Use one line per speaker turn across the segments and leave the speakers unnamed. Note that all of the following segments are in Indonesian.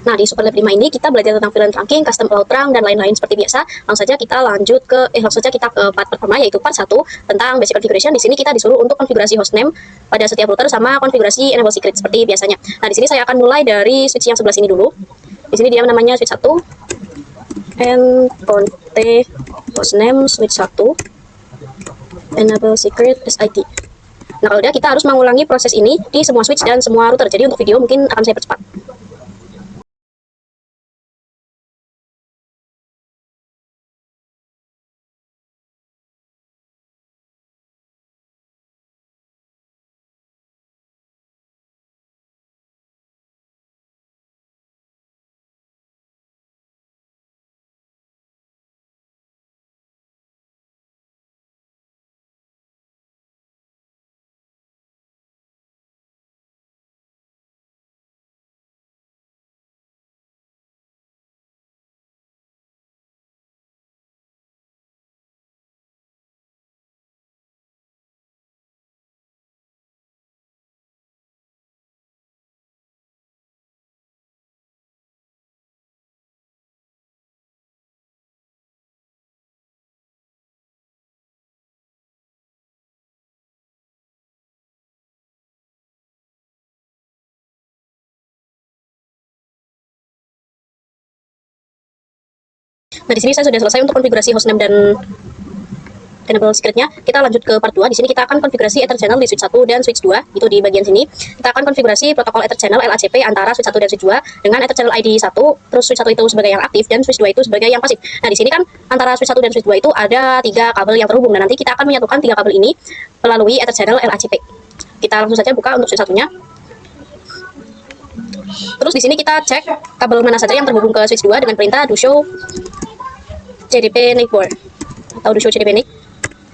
Nah, di Superlab 5 ini kita belajar tentang VLAN trunking, custom allowed trunk, dan lain-lain seperti biasa. Langsung saja kita ke part pertama, yaitu part 1 tentang basic configuration. Di sini kita disuruh untuk konfigurasi hostname pada setiap router sama konfigurasi enable secret seperti biasanya. Nah, di sini saya akan mulai dari switch yang sebelah sini dulu. Di sini dia namanya switch 1 and conte hostname switch 1 enable secret SID. Nah, kalau udah kita harus mengulangi proses ini di semua switch dan semua router. Jadi untuk video mungkin akan saya percepat. Nah, di sini saya sudah selesai untuk konfigurasi hostname dan enable secretnya. Kita lanjut ke part 2. Di sini kita akan konfigurasi Ether channel di switch 1 dan switch 2. Itu di bagian sini. Kita akan konfigurasi protokol Ether channel LACP antara switch 1 dan switch 2 dengan Ether channel ID 1, terus switch 1 itu sebagai yang aktif dan switch 2 itu sebagai yang pasif. Nah, di sini kan antara switch 1 dan switch 2 itu ada 3 kabel yang terhubung, dan nanti kita akan menyatukan 3 kabel ini melalui Ether channel LACP. Kita langsung saja buka untuk switch 1-nya. Terus di sini kita cek kabel mana saja yang terhubung ke switch 2 dengan perintah do show CDP NIC board atau do show CDP NIC.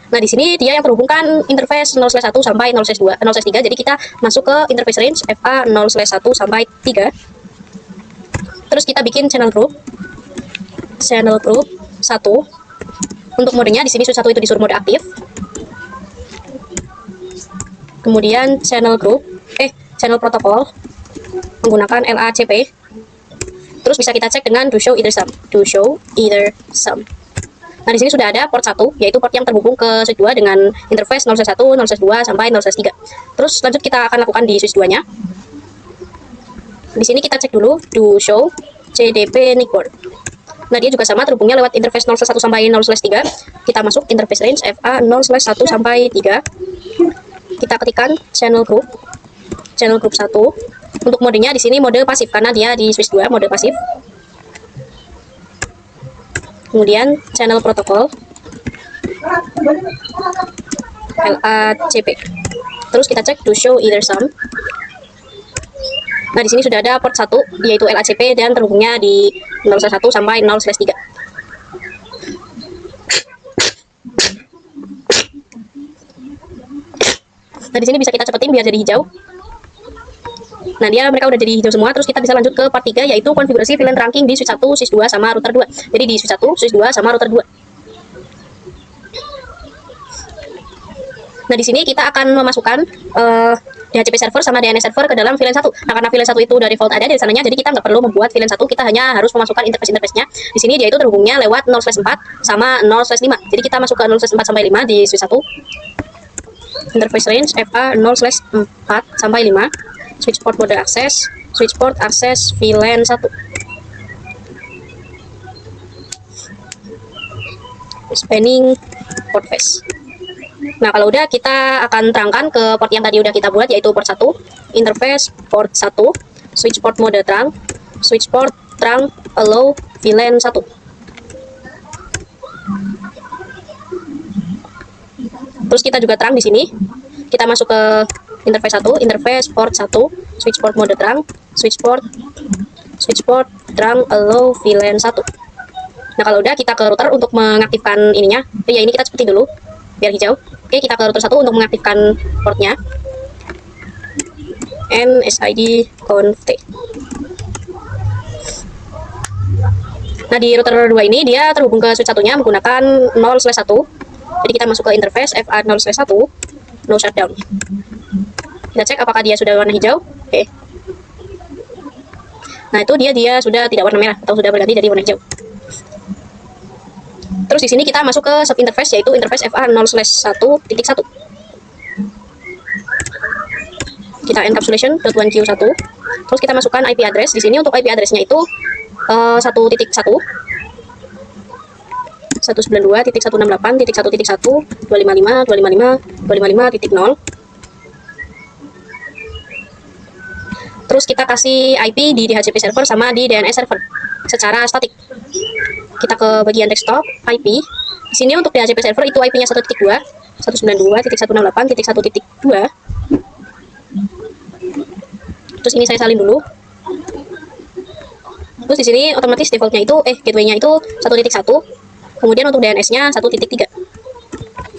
Nah, di sini dia yang terhubungkan interface 0/1 sampai 0/2, 0/3. Jadi kita masuk ke interface range FA 0/1 sampai 3. Terus kita bikin channel group 1. Untuk modenya di sini switch 1 itu disuruh mode aktif. Kemudian channel protokol menggunakan LACP. Terus bisa kita cek dengan do show either sum. Nah, di sini sudah ada port 1, yaitu port yang terhubung ke switch 2 dengan interface 0/1, 0/2 sampai 0/3. Terus lanjut kita akan lakukan di switch 2-nya. Di sini kita cek dulu do show CDP NIC board. Nah, dia juga sama terhubungnya lewat interface 0/1 sampai 0/3. Kita masuk interface range FA 0/1 sampai 3. Kita ketikkan channel group 1. Untuk modenya di sini mode pasif karena dia di switch 2 mode pasif. Kemudian channel protokol LACP. Terus kita cek do show either sum. Nah, di sini sudah ada port 1 yaitu LACP dan terhubungnya di 0/1 sampai 0/3. Nah, di sini bisa kita cepetin biar jadi hijau. Nah, mereka udah jadi hijau semua. Terus kita bisa lanjut ke part 3 yaitu konfigurasi VLAN trunking di switch 1, switch 2 sama router 2. Jadi di switch 1, switch 2 sama router 2. Nah, di sini kita akan memasukkan DHCP server sama DNS server ke dalam VLAN 1. Nah, karena VLAN 1 itu dari default ada di sananya, jadi kita nggak perlu membuat VLAN 1, kita hanya harus memasukkan interface-nya. Di sini dia itu terhubungnya lewat 0/4 sama 0/5. Jadi kita masuk ke 0/4 sampai 5 di switch 1. Interface range FA 0/4 sampai 5. Switch port mode akses, switch port akses VLAN 1. Spanning port face. Nah, kalau udah kita akan terangkan ke port yang tadi udah kita buat yaitu port 1, interface port 1, switch port mode trunk, switch port trunk allow VLAN 1. Terus kita juga terang di sini. Kita masuk ke interface 1, interface port 1, switch port mode trunk, switch port trunk allow VLAN 1. Nah, kalau udah kita ke router untuk mengaktifkan ininya. Ya, ini kita cepetin dulu biar hijau. Oke, kita ke router 1 untuk mengaktifkan portnya. NSID conf. Nah, di router 2 ini dia terhubung ke switch 1-nya menggunakan 0/1. Jadi kita masuk ke interface FA 0/1, no shutdown. Kita cek apakah dia sudah warna hijau. Oke. Nah, itu dia sudah tidak warna merah atau sudah berganti jadi warna hijau. Terus di sini kita masuk ke sub interface, yaitu interface FA0/1.1. Kita encapsulation.1q1. Terus kita masukkan IP address. Di sini untuk IP address-nya itu 1.1 192.168.1.1.255.255.255.0. Terus kita kasih IP di DHCP server sama di DNS server secara statik. Kita ke bagian desktop, IP. Di sini untuk DHCP server itu IP-nya 1.2, 192.168.1.2. Terus ini saya salin dulu. Terus di sini otomatis defaultnya itu gateway-nya itu 1.1. Kemudian untuk DNS-nya 1.3.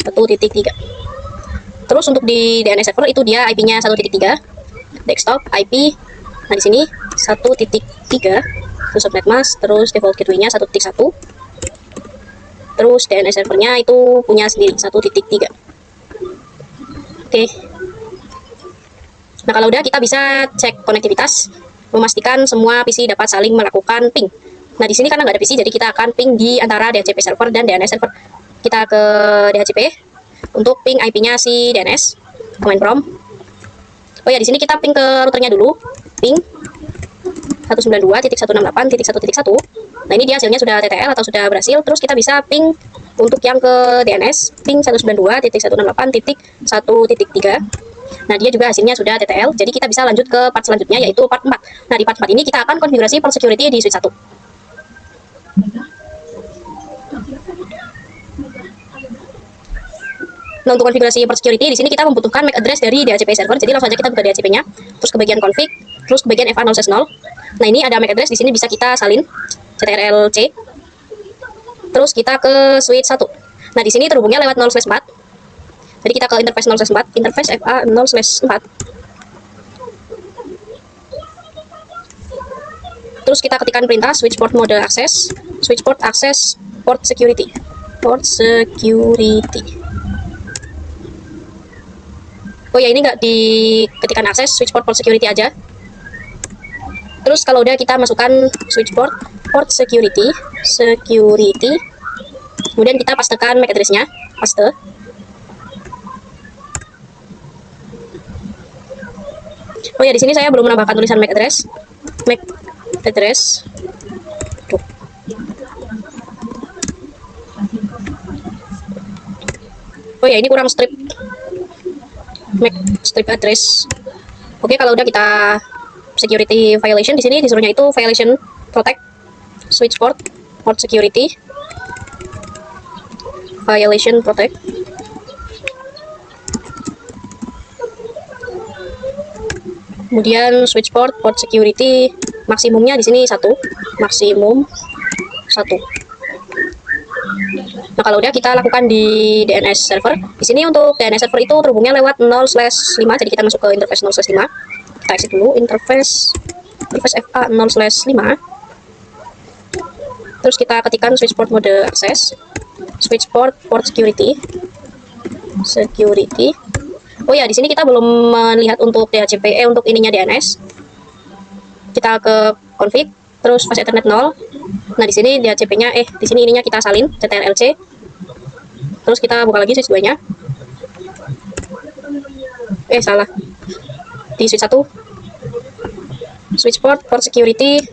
1.3. Terus untuk di DNS server itu dia IP-nya 1.3. Desktop IP. Nah, di sini 1.3 itu subnet mask, terus default gateway-nya 1.1. Terus DNS servernya itu punya sendiri 1.3. Oke. Nah, kalau udah kita bisa cek konektivitas, memastikan semua PC dapat saling melakukan ping. Nah, di sini karena nggak ada PC, jadi kita akan ping di antara DHCP server dan DNS server. Kita ke DHCP untuk ping IP-nya si DNS, command prompt. Oh ya, di sini kita ping ke routernya dulu, ping 192.168.1.1. Nah, ini dia hasilnya sudah TTL atau sudah berhasil. Terus kita bisa ping untuk yang ke DNS, ping 192.168.1.3. Nah, dia juga hasilnya sudah TTL. Jadi kita bisa lanjut ke part selanjutnya, yaitu part 4. Nah, di part 4 ini kita akan konfigurasi port security di switch 1. Nah, untuk konfigurasi port security di sini kita membutuhkan MAC address dari DHCP server. Jadi langsung saja kita buka DHCP-nya, terus ke bagian config, terus ke bagian FA0/0. Nah, ini ada MAC address di sini bisa kita salin CTRL-C. Terus kita ke switch 1. Nah, di sini terhubungnya lewat 0/4. Jadi kita ke interface 0/4, interface FA0/4. Terus kita ketikkan perintah switch port mode access, switch port access port security. Port security. Oh ya, ini nggak diketikkan akses, switch port security aja. Terus kalau udah kita masukkan switch port security. Kemudian kita pastekan MAC address-nya, paste. Oh ya, di sini saya belum menambahkan tulisan MAC address. MAC address. Tuh. Oh ya, ini kurang strip. MAC strip address. Oke, kalau udah kita security violation, di sini disuruhnya itu violation protect switch port security violation protect. Kemudian switch port security maksimumnya di sini 1, maksimum 1. Nah, kalau udah kita lakukan di DNS server. Di sini untuk DNS server itu terhubungnya lewat 0/5. Jadi kita masuk ke interface 0/5. Kita exit dulu interface FA0/5. Terus kita ketikkan switch port mode access, switch port security. Oh ya, di sini kita belum melihat untuk DHCP untuk ininya DNS. Kita ke config, terus fast ethernet 0. Nah, di sini DHCP-nya di sini ininya kita salin CTRL-C. Terus kita buka lagi switch 2-nya. Salah. Di switch 1. Switch port security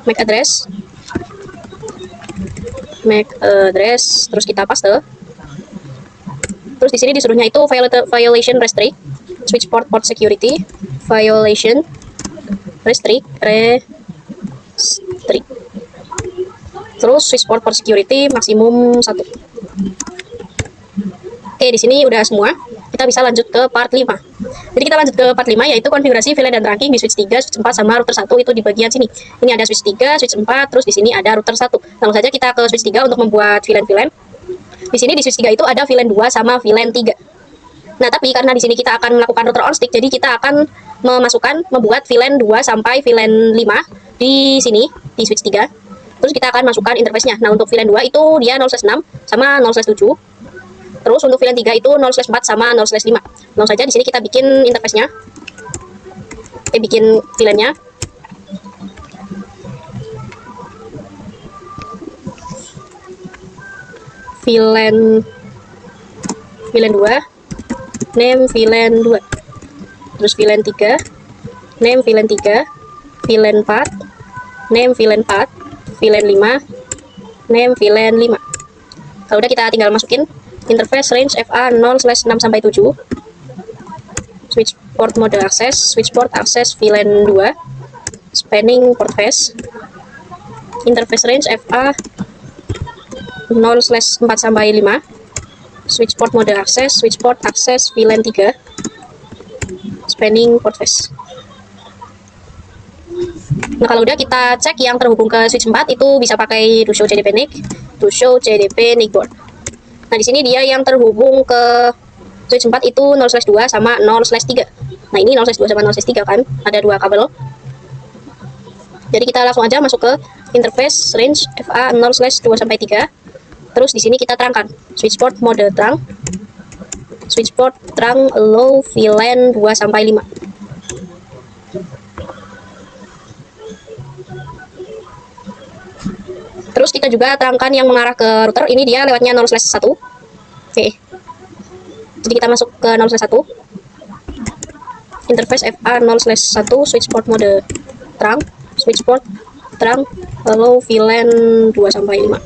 MAC address. Terus kita paste. Terus di sini disuruhnya itu violation restrict, switch port security, violation restrict. Terus switch port security maksimum 1. Oke, di sini udah semua. Kita bisa lanjut ke part 5. Jadi kita lanjut ke part 5, yaitu konfigurasi VLAN dan trunking di switch 3, switch 4 sama router 1 itu di bagian sini. Ini ada switch 3, switch 4, terus di sini ada router 1. Langsung saja kita ke switch 3 untuk membuat VLAN. Di sini di switch 3 itu ada VLAN 2 sama VLAN 3. Nah, tapi karena di sini kita akan melakukan router on stick, jadi kita akan membuat VLAN 2 sampai VLAN 5 di sini di switch 3. Terus kita akan masukkan interface-nya. Nah, untuk VLAN 2 itu dia 0/6 sama 0/7. Terus untuk VLAN 3 itu 0/4 sama 0/5. Langsung saja di sini kita bikin interface-nya. Bikin VLAN-nya. VLAN 2, name VLAN 2. Terus VLAN 3, name VLAN 3, VLAN 4, name VLAN 4, VLAN 5, name VLAN 5. Kalau udah kita tinggal masukin interface range FA 0/6-7, switch port mode access, switch port access VLAN 2, spanning port face, interface range FA 0/4-5, switch port mode access, switch port access VLAN 3, spanning port face. Nah, kalau udah kita cek yang terhubung ke switch 4 itu bisa pakai to show CDP NIC, to show CDP NIC board. Nah, di sini dia yang terhubung ke switch 4 itu 0/2 sama 0/3. Nah, ini 0/2 sama 0/3 kan, ada dua kabel. Jadi kita langsung aja masuk ke interface range FA 0/2-3. Terus di sini kita terangkan switch port mode terang, switch port terang allow VLAN 2-5. Terus kita juga terangkan yang mengarah ke router, ini dia lewatnya 0/1. Oke. Jadi kita masuk ke 0/1. Interface FA 0/1, switch port mode terang, switch port terang allow VLAN 2-5.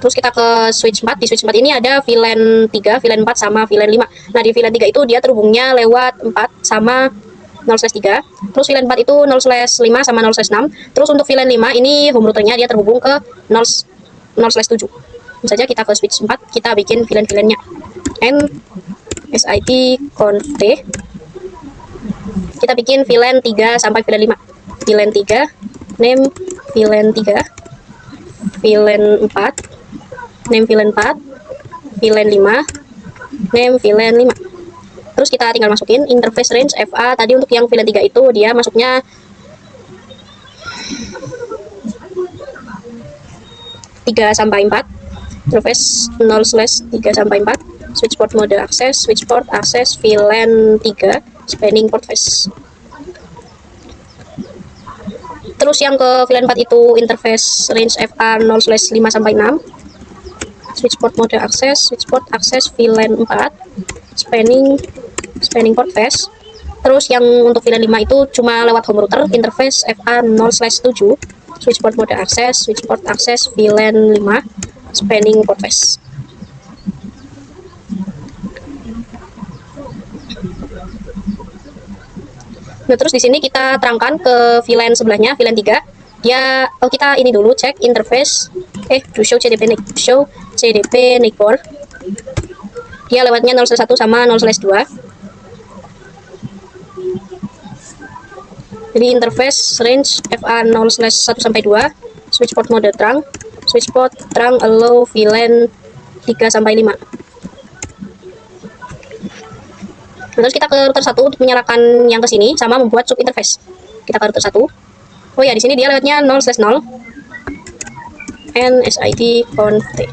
Terus kita ke switch 4. Di switch 4 ini ada VLAN 3, VLAN 4 sama VLAN 5. Nah, di VLAN 3 itu dia terhubungnya lewat 4 sama 0/3. Terus VLAN 4 itu 0/5 sama 0/6. Terus untuk VLAN 5 ini home routernya dia terhubung ke 0/7. Saja kita ke switch 4, kita bikin VLAN-VLAN-nya. N SIT conf T. Kita bikin VLAN 3 sampai VLAN 5. VLAN 3, name VLAN 3, VLAN 4, name VLAN 4, VLAN 5, name VLAN 5. Terus kita tinggal masukin interface range FA. Tadi untuk yang VLAN 3 itu dia masuknya tiga sampai 4. Interface 0/3-4. Switch port mode access, switch port access VLAN 3, spanning port face. Terus yang ke VLAN 4 itu interface range FA 0/5-6. Switch port mode access, switch port access VLAN 4, spanning port face. Terus yang untuk VLAN 5 itu cuma lewat home router, interface FA 0/7, switch port mode access, switch port access VLAN 5, spanning port face. Nah, terus di sini kita terangkan ke VLAN sebelahnya, VLAN 3. Dia kita ini dulu cek interface to show CDP NIC, show CDP NIC port. Dia lewatnya 0/1 sama 0/2. Jadi interface range FA 0/1-2, switch port mode terang, switch port terang allow VLAN 3-5. Terus kita ke router 1 untuk menyalakan yang ke sini sama membuat sub interface. Kita ke router 1. Oh ya, di sini dia lewatnya 0/0. NSID conf T.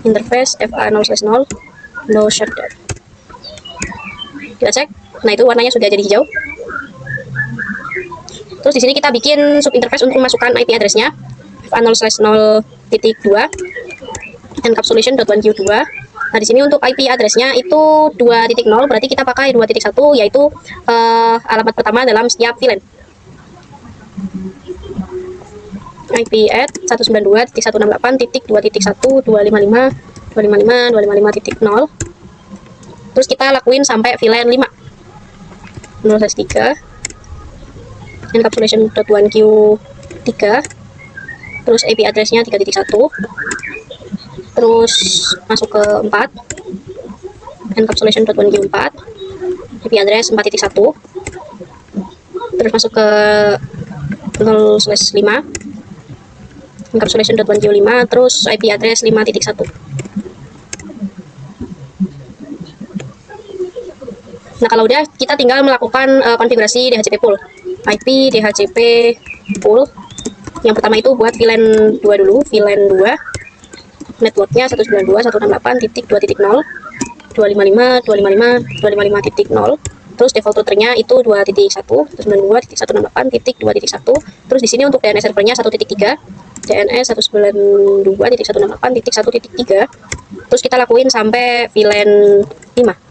Interface FA 0/0, no shutdown. Kita cek. Nah, itu warnanya sudah jadi hijau. Terus di sini kita bikin sub interface untuk memasukkan IP address-nya FA 0/0.2 encapsulation.1q2. Nah, di sini untuk IP address-nya itu 2.0, berarti kita pakai 2.1, yaitu alamat pertama dalam setiap VLAN. IP at 192.168.2.1.255.255.255.0. Terus kita lakuin sampai VLAN 5. 0/3 encapsulation.1q3. Terus IP address-nya 3.1. Terus masuk ke 4 encapsulation.1q4, IP address 4.1. Terus masuk ke 0/5 encapsulation.1q5, terus IP address 5.1. Nah, kalau udah kita tinggal melakukan konfigurasi DHCP pool. IP DHCP pool yang pertama itu buat VLAN 2 dulu, VLAN 2 networknya 192.168.2.0, 255.255.255.0. Terus default routernya itu 2.1, 192.168.2.1. Terus di sini untuk DNS servernya 1.3, DNS 192.168.1.3. Terus kita lakuin sampai VLAN 5.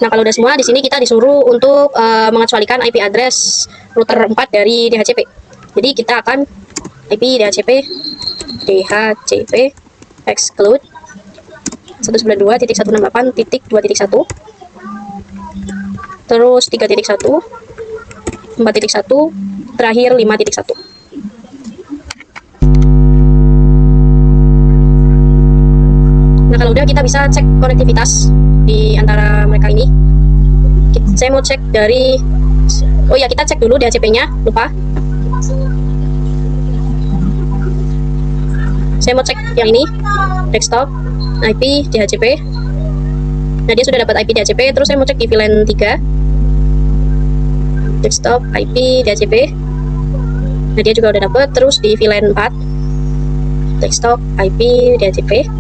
Nah, kalau udah semua, di sini kita disuruh untuk mengecualikan IP address router 4 dari DHCP. Jadi kita akan IP DHCP exclude 192.168.2.1, terus 3.1, 4.1, terakhir 5.1. Nah, kalau udah, kita bisa cek konektivitas di antara mereka ini. Saya mau cek dari, oh ya, kita cek dulu DHCP-nya, lupa. Saya mau cek yang ini, desktop IP DHCP. Nah, dia sudah dapat IP DHCP. Terus saya mau cek di VLAN 3, desktop IP DHCP. Nah, dia juga udah dapat. Terus di VLAN 4, desktop IP DHCP.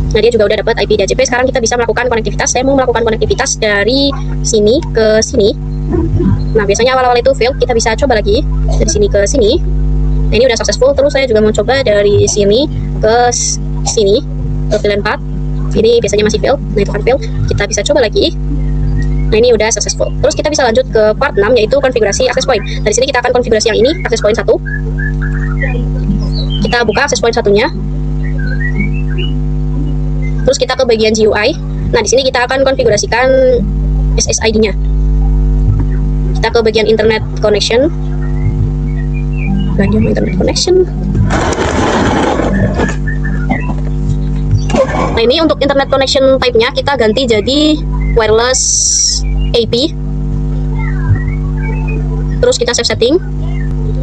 Nah, dia juga udah dapat IP DHCP. Sekarang kita bisa melakukan konektivitas. Saya mau melakukan konektivitas dari sini ke sini. Nah, biasanya awal-awal itu fail. Kita bisa coba lagi dari sini ke sini. Nah, ini udah successful. Terus saya juga mau coba dari sini ke sini, ke VLAN 4. Ini biasanya masih fail. Nah, itu kan fail. Kita bisa coba lagi. Nah, ini udah successful. Terus kita bisa lanjut ke part 6, yaitu konfigurasi access point. Dari sini kita akan konfigurasi yang ini, access point 1. Kita buka access point satunya. Terus kita ke bagian GUI. Nah, di sini kita akan konfigurasikan SSID-nya. Kita ke bagian internet connection. Bagian internet connection. Nah, ini untuk internet connection type-nya kita ganti jadi wireless AP. Terus kita save setting.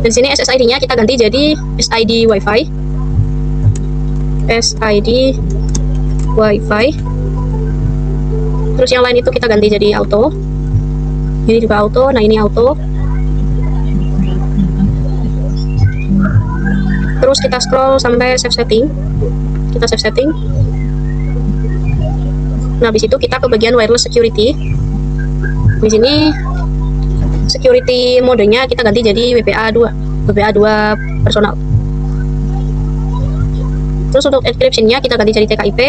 Dan sini SSID-nya kita ganti jadi SID Wi-Fi. SID Wi-Fi. Terus yang lain itu kita ganti jadi auto. Ini juga auto. Nah, ini auto. Terus kita scroll sampai save setting. Kita save setting. Nah, habis itu kita ke bagian wireless security. Di sini security modenya kita ganti jadi WPA2 personal. Terus untuk encryption-nya kita ganti jadi TKIP.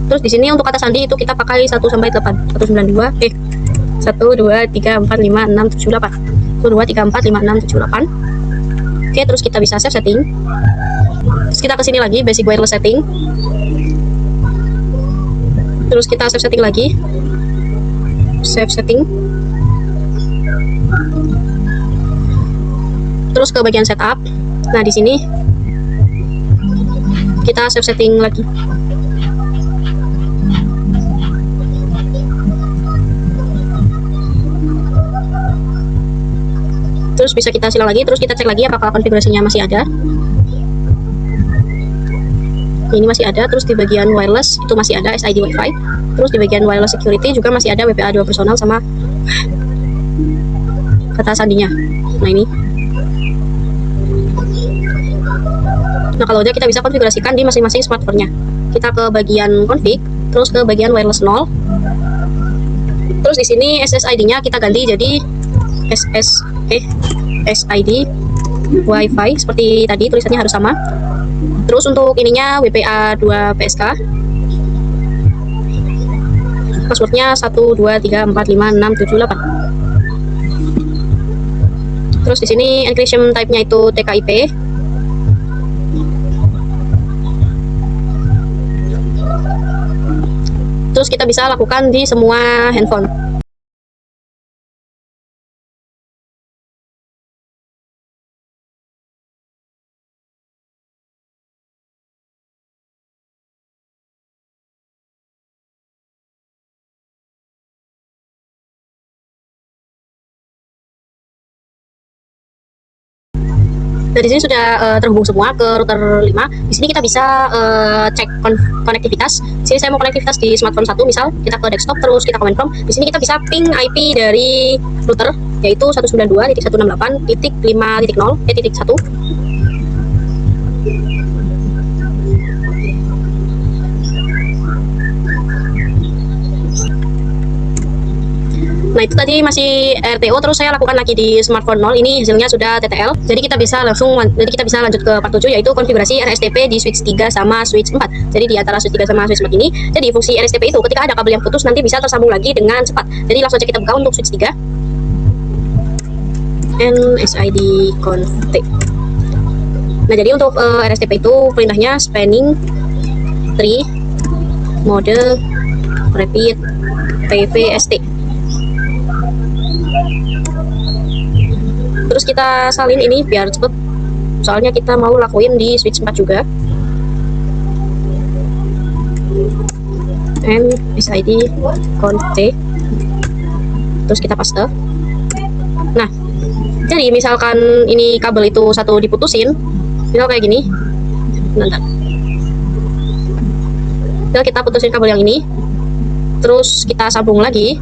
Terus di sini untuk kata sandi itu kita pakai 1 sampai 8. 192 1 2 3 4 5 6 7 8. 1 2 3 4 5 6 7 8. Oke, terus kita bisa save setting. Terus kita ke sini lagi, basic wireless setting. Terus kita save setting lagi. Save setting. Terus ke bagian setup. Nah, di sini kita save setting lagi. Terus bisa kita silang lagi, terus kita cek lagi apakah konfigurasinya masih ada. Ini masih ada. Terus di bagian wireless itu masih ada SID Wi-Fi. Terus di bagian wireless security juga masih ada WPA2 personal sama kata sandinya. Nah, ini. Nah, kalau udah kita bisa konfigurasikan di masing-masing smartphone-nya. Kita ke bagian config, terus ke bagian wireless 0. Terus di sini SSID-nya kita ganti jadi SID Wi-Fi seperti tadi, tulisannya harus sama. Terus untuk ininya WPA2 PSK. Passwordnya 1 2 3 4 5 6 7 8. Terus di sini encryption type-nya itu TKIP. Terus kita bisa lakukan di semua handphone. Nah, di sini sudah terhubung semua ke router 5. Di sini kita bisa cek konektivitas. Di sini saya mau konektivitas di smartphone 1, misal kita ke desktop, terus kita command prompt. Di sini kita bisa ping IP dari router, yaitu 192.168.5.0.1. Nah, itu tadi masih RTO, terus saya lakukan lagi di smartphone 0. Ini hasilnya sudah TTL. Jadi kita bisa lanjut ke part 7, yaitu konfigurasi RSTP di switch 3 sama switch 4. Jadi di antara switch 3 sama switch 4 ini, jadi fungsi RSTP itu ketika ada kabel yang putus nanti bisa tersambung lagi dengan cepat. Jadi langsung aja kita buka untuk switch 3. NSID config. Nah, jadi untuk RSTP itu perintahnya spanning tree mode repeat PVST. Terus kita salin ini biar cepet, soalnya kita mau lakuin di switch 4 juga. NSID config, terus kita paste. Nah, jadi misalkan ini kabel itu satu diputusin, misal kayak gini, bentar. Misal kita putusin kabel yang ini, terus kita sambung lagi.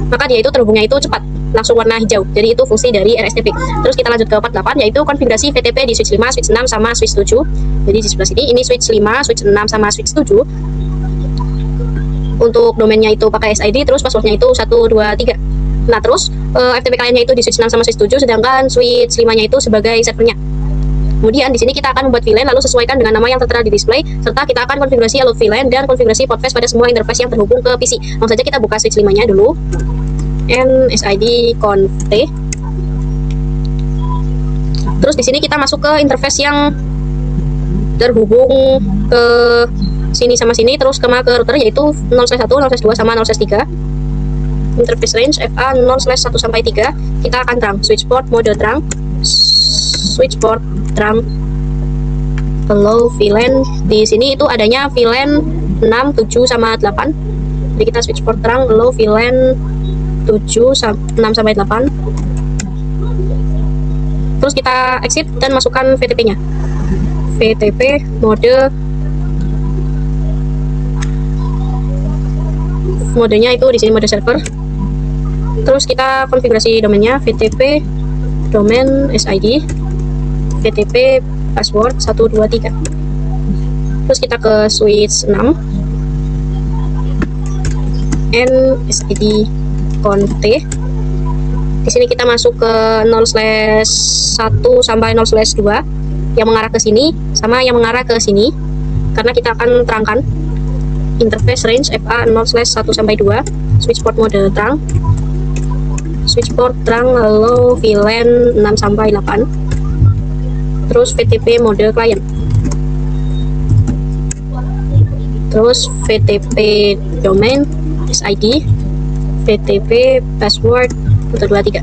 Maka dia itu terhubungnya itu cepat, langsung warna hijau. Jadi itu fungsi dari RSTP. Terus kita lanjut ke part 8, yaitu konfigurasi VTP di switch 5, switch 6 sama switch 7. Jadi di sebelah sini ini switch 5, switch 6 sama switch 7. Untuk domainnya itu pakai SID, terus passwordnya itu 123. Nah, terus FTP kliennya itu di switch 6 sama switch 7, sedangkan switch 5-nya itu sebagai servernya. Kemudian di sini kita akan membuat VLAN, lalu sesuaikan dengan nama yang tertera di display, serta kita akan konfigurasi allow VLAN dan konfigurasi portfresh pada semua interface yang terhubung ke PC. Langsung saja kita buka switch 5-nya dulu. NSID config. Terus di sini kita masuk ke interface yang terhubung ke sini sama sini, terus ke router, yaitu 0/1, 0/2 sama 0/3. Interface range FA 0/1 sampai 3. Kita akan terang switch port mode terang, switch port terang, allow VLAN. Di sini itu adanya VLAN 6, 7 sama 8. Jadi kita switch port terang, allow VLAN 6 sampai 8. Terus kita exit dan masukkan VTP-nya. VTP modenya itu di sini mode server. Terus kita konfigurasi domainnya, VTP domain SID, VTP password 123. Terus kita ke switch 6, NSID config. Di sini kita masuk ke 0/1 sampai 0/2 yang mengarah ke sini sama yang mengarah ke sini, karena kita akan terangkan interface range FA 0/1 sampai 2, switch port mode terang, switch port terang, lalu VLAN 6 sampai 8, terus VTP mode client, terus VTP domain SID, VTP password 123.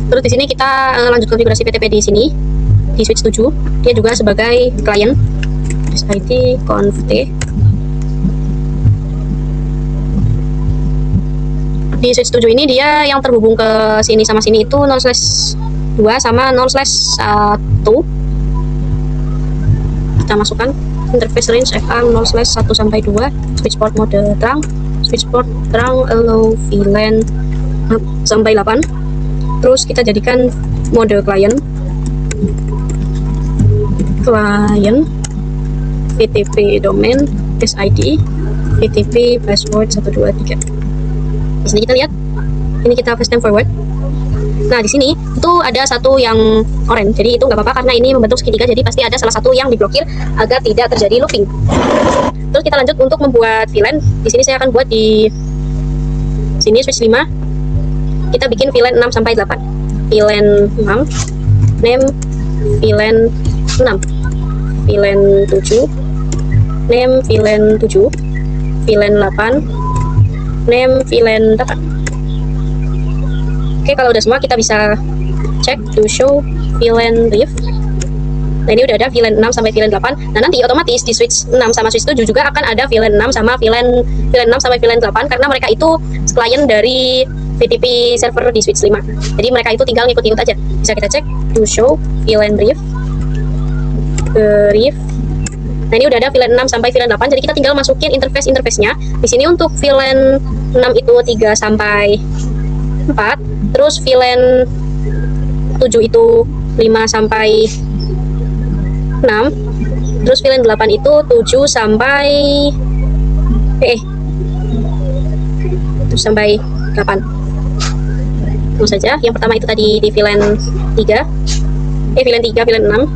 Terus di sini kita lanjut konfigurasi VTP di sini di switch 7. Dia juga sebagai client. SID config. Di switch 7 ini dia yang terhubung ke sini sama sini itu 0/2 sama 0/1. Kita masukkan interface range FA 0/1 sampai 2, switch port mode terang, switch port terang, allow VLAN sampai 8. Terus kita jadikan mode client, VTP domain SID, VTP password 123. Di sini kita lihat, ini kita fast time forward. Nah, di sini itu ada satu yang orange, jadi itu nggak apa-apa karena ini membentuk segitiga, jadi pasti ada salah satu yang diblokir agar tidak terjadi looping. Terus kita lanjut untuk membuat VLAN. Di sini saya akan buat di sini switch 5. Kita bikin VLAN 6 sampai 8. VLAN 6, name VLAN 6, VLAN 7, name VLAN 7, VLAN 8, name VLAN 8. Oke, kalau udah semua kita bisa cek to show VLAN brief. Nah, ini udah ada VLAN 6 sampai VLAN 8. Nah, nanti otomatis di switch 6 sama switch 7 juga akan ada VLAN 6 sama VLAN 6 sampai VLAN 8 karena mereka itu klien dari VTP server di switch 5. Jadi mereka itu tinggal ngikut-ngikut aja. Bisa kita cek to show VLAN brief. Nah, ini udah ada VLAN 6 sampai VLAN 8. Jadi kita tinggal masukin interface-nya. Di sini untuk VLAN 6 itu 3 sampai 4. Terus VLAN 7 itu 5 sampai 6. Terus VLAN 8 itu 7 sampai 8. Langsung saja. Yang pertama itu tadi di VLAN 3. VLAN 3, VLAN 6.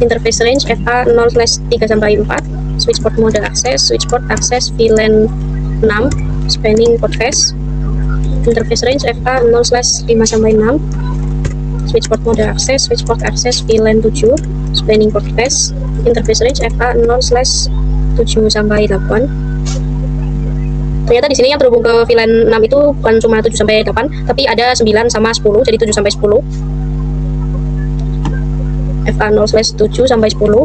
Interface range FA 0/3 sampai 4. Switch port mode access, switch port access VLAN 6, spanning port face. Interface range FA 0/5 sampai 6. Switch port mode access, switch port access VLAN 7, spanning port face. Interface range FA 0/7 sampai 8. Ternyata di sini yang terhubung ke VLAN 6 itu bukan cuma 7 sampai 8, tapi ada 9 sama 10, jadi 7 sampai 10. FA 0/7 sampai 10.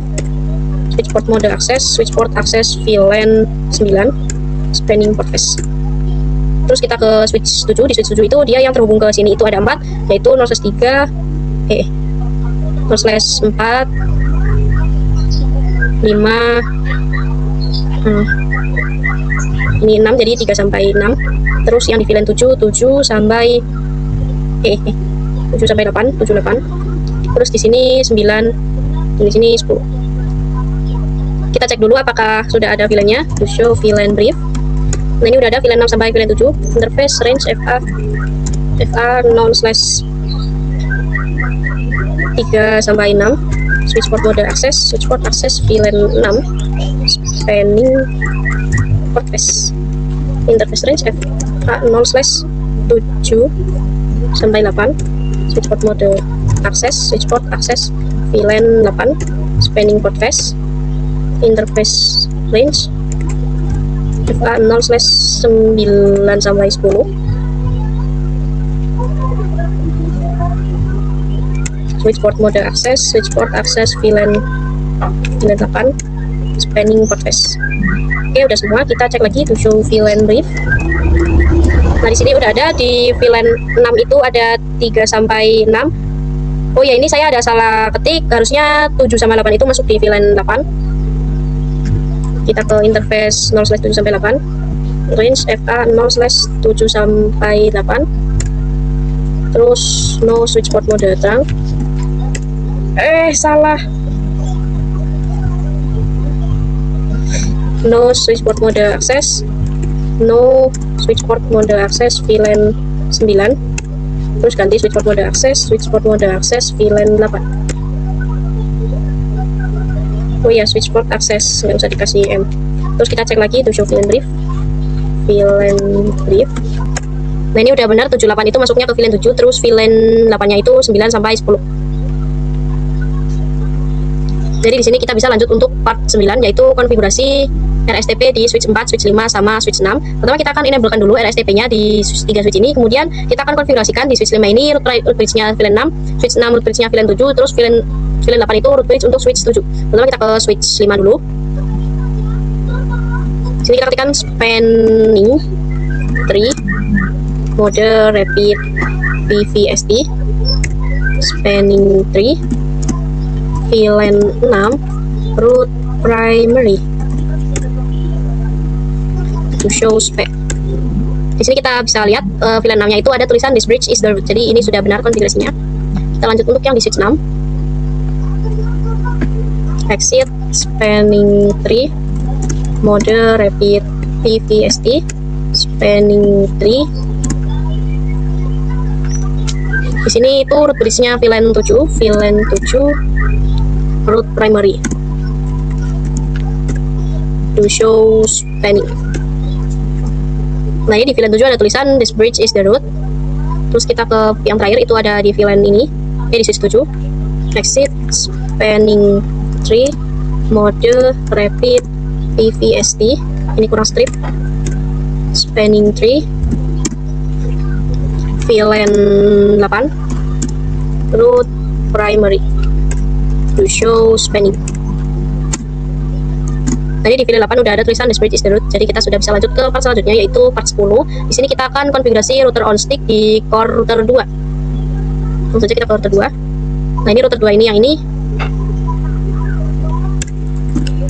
Switch port mode access, switch port access VLAN 9, spanning port face. Terus kita ke switch 7. Di switch 7 itu dia yang terhubung ke sini itu ada 4, yaitu 0/3, 0/4, 5, ini 6, jadi 3 sampai 6. Terus yang di VLAN 7 sampai 7 sampai 8, 7, 8. Terus di sini 9, di sini 10. Kita cek dulu apakah sudah ada VLAN-nya. To show VLAN brief. Nah, ini udah ada VLAN 6 sampai VLAN 7. Interface range FA 0/3 sampai 6. Switch port mode access, switch port access VLAN 6, spanning port face. Interface range FA 0/7 sampai 8. Switch port mode access, switch port access VLAN 8, spanning port face. Interface range FA 0/9 sampai 10. Switch port mode access, switch port access VLAN 8, spanning port face. Oke, udah semua. Kita cek lagi to show VLAN brief. Nah, di sini udah ada di VLAN 6 itu ada 3 sampai 6. Oh ya, ini saya ada salah ketik, harusnya 7 sama 8 itu masuk di VLAN 8. Kita ke interface 0/7 sampai 8. Range FA 0/7 sampai 8. Terus no switch port mode terang. Salah. No switch port mode access. No switch port mode access VLAN 9. Terus ganti switch port mode access, switch port mode access VLAN 8. Oh ya, switch port access, nggak usah dikasih M. Terus kita cek lagi to show VLAN brief. VLAN brief. Nah, ini udah benar 78 itu masuknya ke VLAN 7, terus VLAN 8-nya itu 9 sampai 10. Jadi di sini kita bisa lanjut untuk part 9, yaitu konfigurasi RSTP di switch 4, switch 5, sama switch 6. Pertama kita akan enablekan dulu RSTP-nya di 3 switch ini, kemudian kita akan konfigurasikan di switch 5 ini root bridge-nya VLAN 6, switch 6 root bridge-nya VLAN 7, terus VLAN 8 itu root bridge untuk switch 7. Pertama kita ke switch 5 dulu. Sini kita ketikkan spanning tree mode rapid PVST, spanning tree VLAN 6 root primary. To show spec. Di sini kita bisa lihat VLAN 6-nya itu ada tulisan this bridge is the root. Jadi ini sudah benar konfigurasinya. Kita lanjut untuk yang di switch 6. Exit spanning tree mode rapid PVST, spanning tree. Di sini itu root bridge-nya VLAN 7, VLAN 7 root primary. To show spanning. Nah, ini di VLAN 7 ada tulisan this bridge is the root. Terus kita ke yang terakhir itu ada di VLAN ini, di switch 7. Exit spanning tree mode rapid PVST. Ini kurang strip. Spanning tree VLAN 8 root primary. To show spanning. Tadi di VLAN 8 udah ada tulisan this bridge is the root, jadi kita sudah bisa lanjut ke part selanjutnya, yaitu part 10. Di sini kita akan konfigurasi router on stick di core router 2. Langsung saja kita ke router 2. Nah, ini router 2 ini yang ini.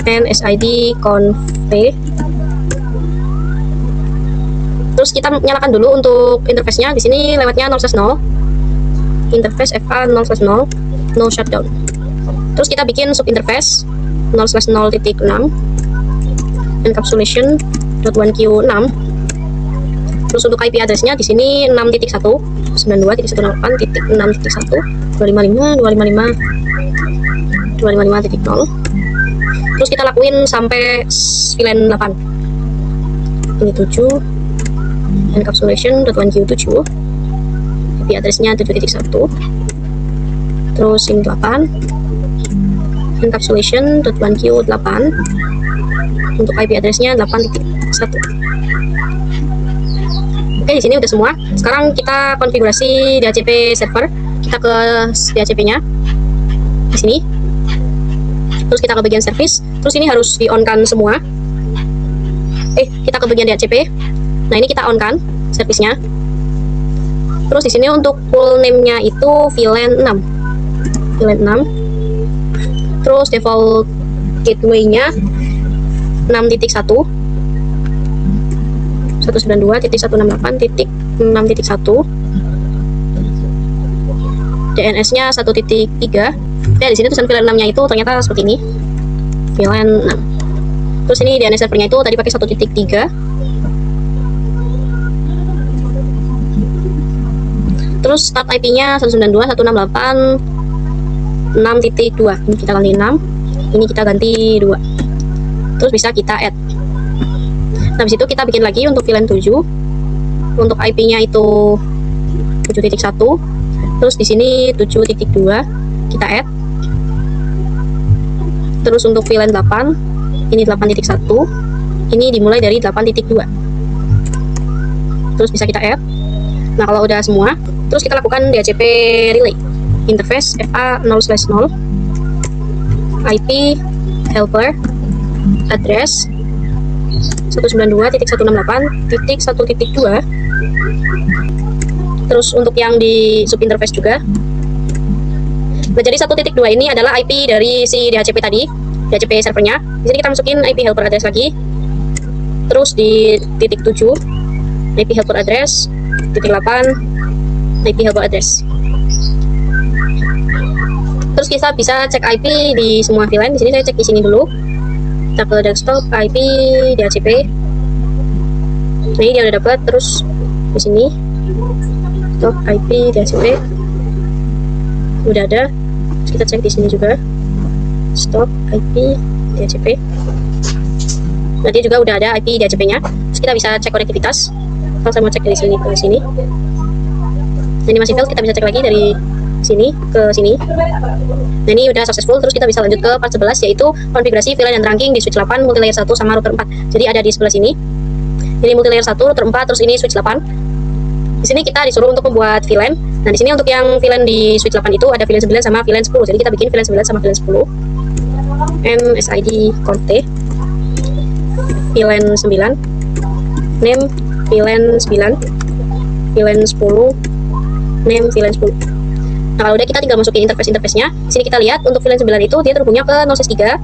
NSID conf Terus kita nyalakan dulu untuk interface-nya. Di sini lewatnya 0/0. Interface FA 0/0, no shutdown. Terus kita bikin sub interface 0/0.6 encapsulation .1q6. Terus untuk IP address-nya di sini 6.192.168.6.1 255.255.0. Terus kita lakuin sampai VLAN 8. Ini 7 encapsulation .1q7, IP address-nya 7.1. Terus ini 8 encapsulation .1q8 untuk IP address-nya 8.1. Oke, di sini udah semua. Sekarang kita konfigurasi DHCP server. Kita ke DHCP-nya di sini. Terus kita ke bagian service. Terus ini harus di-on-kan semua. Kita ke bagian DHCP. Nah, ini kita on-kan service-nya. Terus di sini untuk full name-nya itu VLAN 6. VLAN 6. Terus default gateway-nya 6.1 192.168.6.1. DNS-nya 1.3. Di sini tulisan VLAN 6-nya itu ternyata seperti ini. VLAN 6. Terus ini DNS servernya itu tadi pakai 1.3. Terus start IP-nya 192.168.6.2. Ini kita ganti 6. Ini kita ganti 2. Terus bisa kita add. Nah, habis itu kita bikin lagi untuk VLAN 7. Untuk IP-nya itu 7.1. Terus di sini 7.2 kita add. Terus untuk VLAN 8 ini 8.1. Ini dimulai dari 8.2. Terus bisa kita add. Nah, kalau udah semua, terus kita lakukan DHCP relay. Interface FA 0/0 IP helper address 192.168.1.2. Terus untuk yang di sub interface juga. Nah, jadi 1.2 ini adalah IP dari si DHCP tadi, DHCP servernya. Di sini kita masukin IP helper address lagi. Terus di titik 7 IP helper address, titik 8 IP helper address. Terus kita bisa cek IP di semua VLAN. Di sini saya cek di sini dulu. Kita ke desktop IP DHCP. Nah, ini dia udah dapat. Terus di sini top IP DHCP udah ada. Terus kita cek di sini juga stop IP DHCP. Nanti juga udah ada IP DHCP-nya. Terus kita bisa cek konektivitas. Kalau saya mau cek dari sini ke sini. Nah, ini masih fail, kita bisa cek lagi dari sini ke sini. Nah, ini udah successful. Terus kita bisa lanjut ke part 11, yaitu konfigurasi VLAN dan trunking di switch 8 multilayer 1 sama router 4. Jadi ada di sebelah sini. Ini multilayer 1, router 4, terus ini switch 8. Di sini kita disuruh untuk membuat VLAN. Nah, di sini untuk yang VLAN di switch 8 itu ada VLAN 9 sama VLAN 10. Jadi kita bikin VLAN 9 sama VLAN 10. MSID conf VLAN 9, name VLAN 9, VLAN 10, name VLAN 10. Nah, kalau udah kita tinggal masukin interface-nya. Di sini kita lihat untuk VLAN 9 itu dia terhubungnya ke 0/3,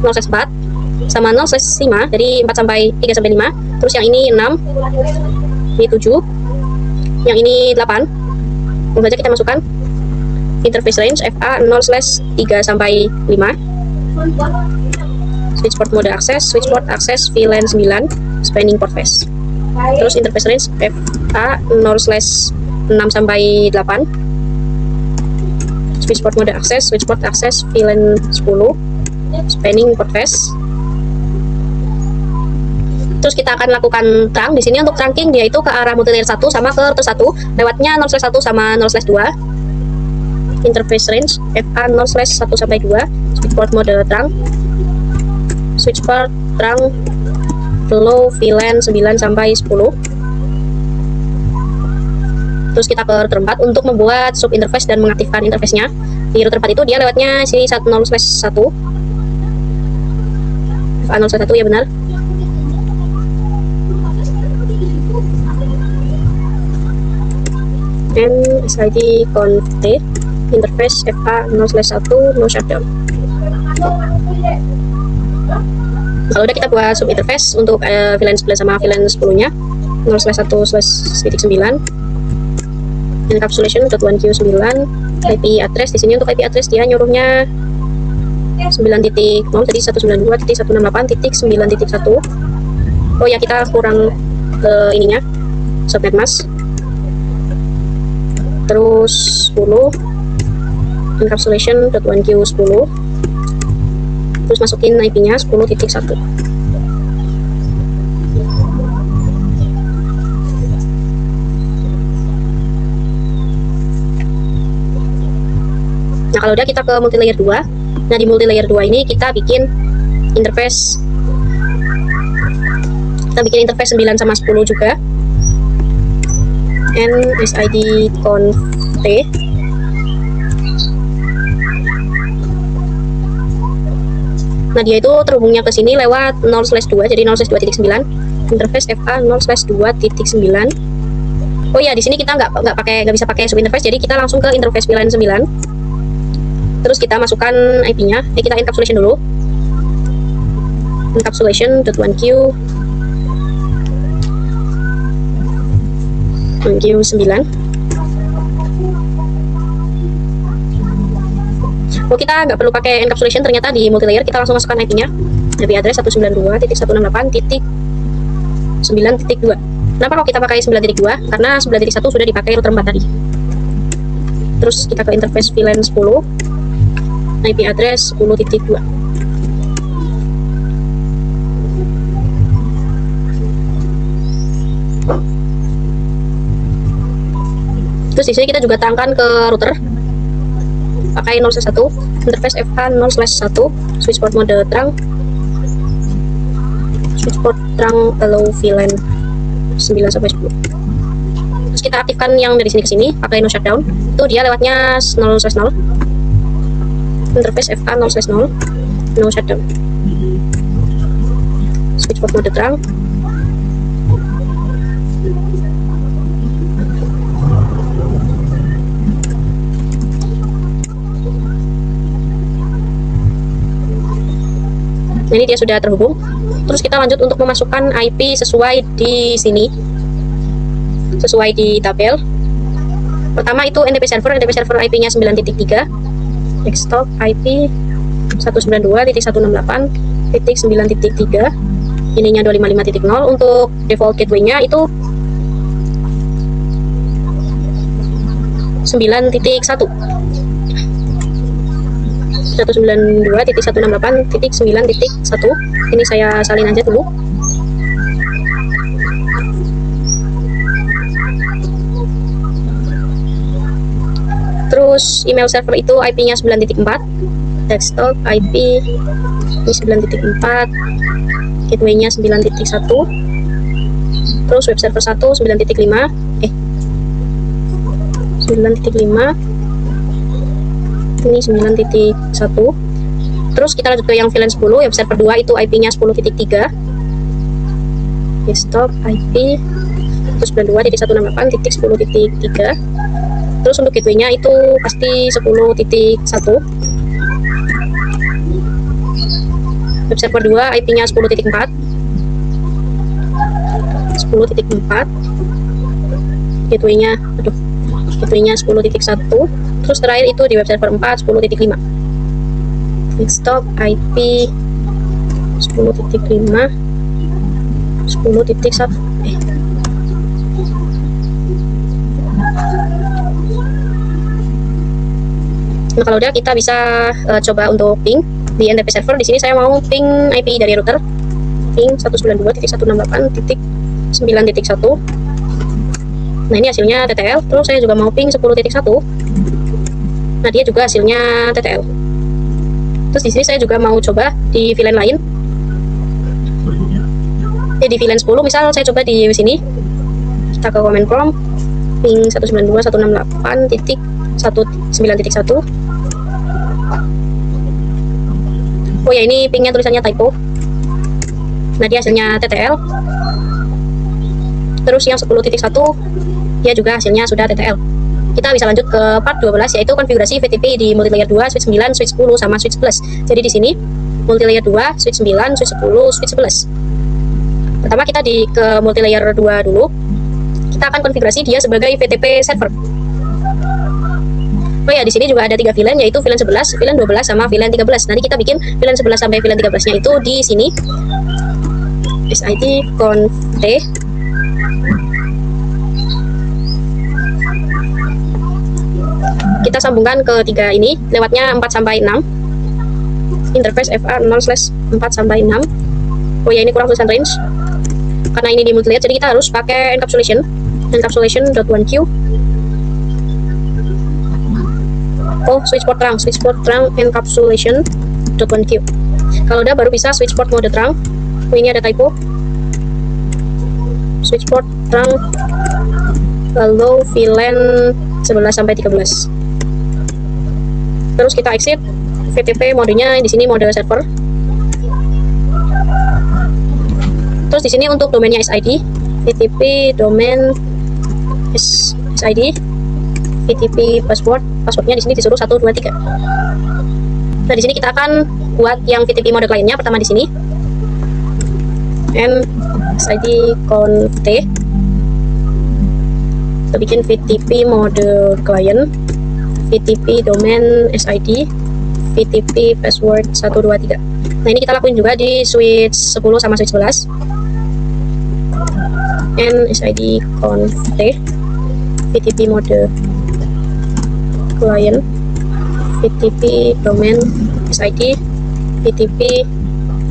0/4 sama 0/5, dari 4 sampai 3 sampai 5. Terus yang ini 6, ini 7, yang ini 8. Langsung saja kita masukkan interface range FA 0/3 sampai 5. Switch port mode access, switch port access VLAN 9, spanning port phase. Terus interface range FA 0/6 sampai 8. Switch port mode access, switch port access VLAN 10, spanning port phase. Terus kita akan lakukan trunk. Di sini untuk trunking dia itu ke arah multilayer 1 sama ke router 1, lewatnya 0/1 sama 0/2. Interface range FA 0/1 sampai 2. Switch port mode trunk, switch port trunk flow VLAN 9 sampai 10. Terus kita ke router 4 untuk membuat sub interface dan mengaktifkan interface-nya. Di router 4 itu dia lewatnya sini 0/1. FA 0/1 ya benar. MSID conf interface FA 0/1 no shutdown. Kalau udah kita buat sub interface untuk VLAN 9 sama VLAN 10 nya. 0/1/9 encapsulation.1Q9 IP address. Di sini untuk IP address dia nyuruhnya 9.0, jadi 192.168.9.1. Oh ya, kita kurang ke ininya subnet mask. Terus 10 encapsulation.1Q10, terus masukin IP-nya 10.1. Nah, kalau udah kita ke multilayer 2. Nah, di multilayer 2 ini kita bikin interface. Kita bikin interface 9 sama 10 juga. NSID conf T. Nah, dia itu terhubungnya ke sini lewat 0/2, jadi 0/2.9 interface FA 0/2.9. Oh ya, di sini kita nggak bisa pakai sub interface, jadi kita langsung ke interface VLAN 9. Terus kita masukkan IP-nya. Kita encapsulation dulu. Encapsulation.1Q 1Q9. Oh, kita nggak perlu pakai encapsulation ternyata di multilayer. Kita langsung masukkan IP-nya. IP address 192.168.9.2. Kenapa kalau kita pakai 9.2? Karena 9.1 sudah dipakai router 4 tadi. Terus kita ke interface VLAN 10. IP address 10.2. Terus di sini kita juga tangkan ke router pakai 0/1 interface FH 0/1 switchport mode terang, switchport terang allow VLAN 9/10. Terus kita aktifkan yang dari sini ke sini pakai no shutdown. Itu dia lewatnya 0/0 interface FA 0/0 no shutdown, switchport mode terang. Nah, ini dia sudah terhubung. Terus kita lanjut untuk memasukkan IP sesuai di sini, sesuai di tabel. Pertama itu NDP server IP-nya 9.3, desktop IP 192.168.9.3, ininya 255.0. Untuk default gateway-nya itu 9.1, 192.168.9.1. Ini saya salin aja dulu. Terus email server itu IP-nya 9.4, desktop IP ini 9.4, gateway-nya 9.1. Terus web server 1 9.5, 9.5, ini 9.1. Terus kita lanjut ke yang VLAN 10, web server 2 itu IP-nya 10.3, desktop IP 92.168.10.3. Terus untuk gateway-nya itu pasti 10.1. Web server 2 IP-nya 10.4, 10.4, gateway-nya gateway-nya 10.1. Terus terakhir itu di web server 4 10.5, desktop IP 10.5, 10.1. Nah, kalau udah kita bisa coba untuk ping di NTP server. Di sini saya mau ping IP dari router, ping 192.168.9.1. Nah, ini hasilnya TTL. Terus saya juga mau ping 10.1. Nah, dia juga hasilnya TTL. Terus di sini saya juga mau coba di VLAN lain. Di VLAN 10 misal saya coba di sini. Kita ke command prompt, ping 192.168.9.1. Oh ya, ini pingnya tulisannya typo. Nah, dia hasilnya TTL. Terus yang 10.1 dia juga hasilnya sudah TTL. Kita bisa lanjut ke part 12, yaitu konfigurasi VTP di multilayer 2, switch 9, switch 10 sama switch plus. Jadi di sini multilayer 2, switch 9, switch 10, switch plus. Pertama kita ke multilayer 2 dulu. Kita akan konfigurasi dia sebagai VTP server. Oh ya, di sini juga ada 3 VLAN, yaitu VLAN 11, VLAN 12, sama VLAN 13. Nanti kita bikin VLAN 11 sampai VLAN 13-nya itu di sini. SID conf t. Kita sambungkan ke 3 ini, lewatnya 4 sampai 6. Interface FA 0/4 sampai 6. Oh ya, ini kurang tulisan range. Karena ini di multilayer, jadi kita harus pakai encapsulation. Encapsulation.1q. Oh, switch port terang encapsulation.1q. Kalau udah baru bisa switch port mode terang. Oh, ini ada typo. Switch port terang lalu VLAN 11 sampai 13. Terus kita exit. VTP modenya di sini mode server. Terus di sini untuk domainnya SID, VTP domain SID, VTP passwordnya di sini disuruh 1, 2, 3. Nah, di sini kita akan buat yang VTP mode kliennya pertama di sini. SID conf t. Kita bikin VTP mode klien, VTP domain SID, VTP password 1, 2, 3. Nah, ini kita lakuin juga di switch 10 sama switch 11. SID conf t, VTP mode klien, VTP domain SID, VTP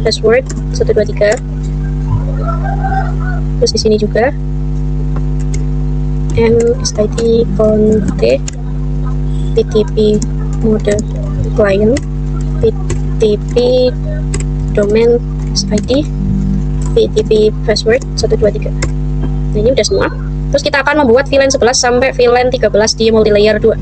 password 1, 2, 3. Terus di sini juga SID conf t, VTP mode klien, VTP domain SID, VTP password 1, 2, 3. Nah, ini udah semua. Terus kita akan membuat VLAN 11 sampai VLAN 13 di multilayer 2.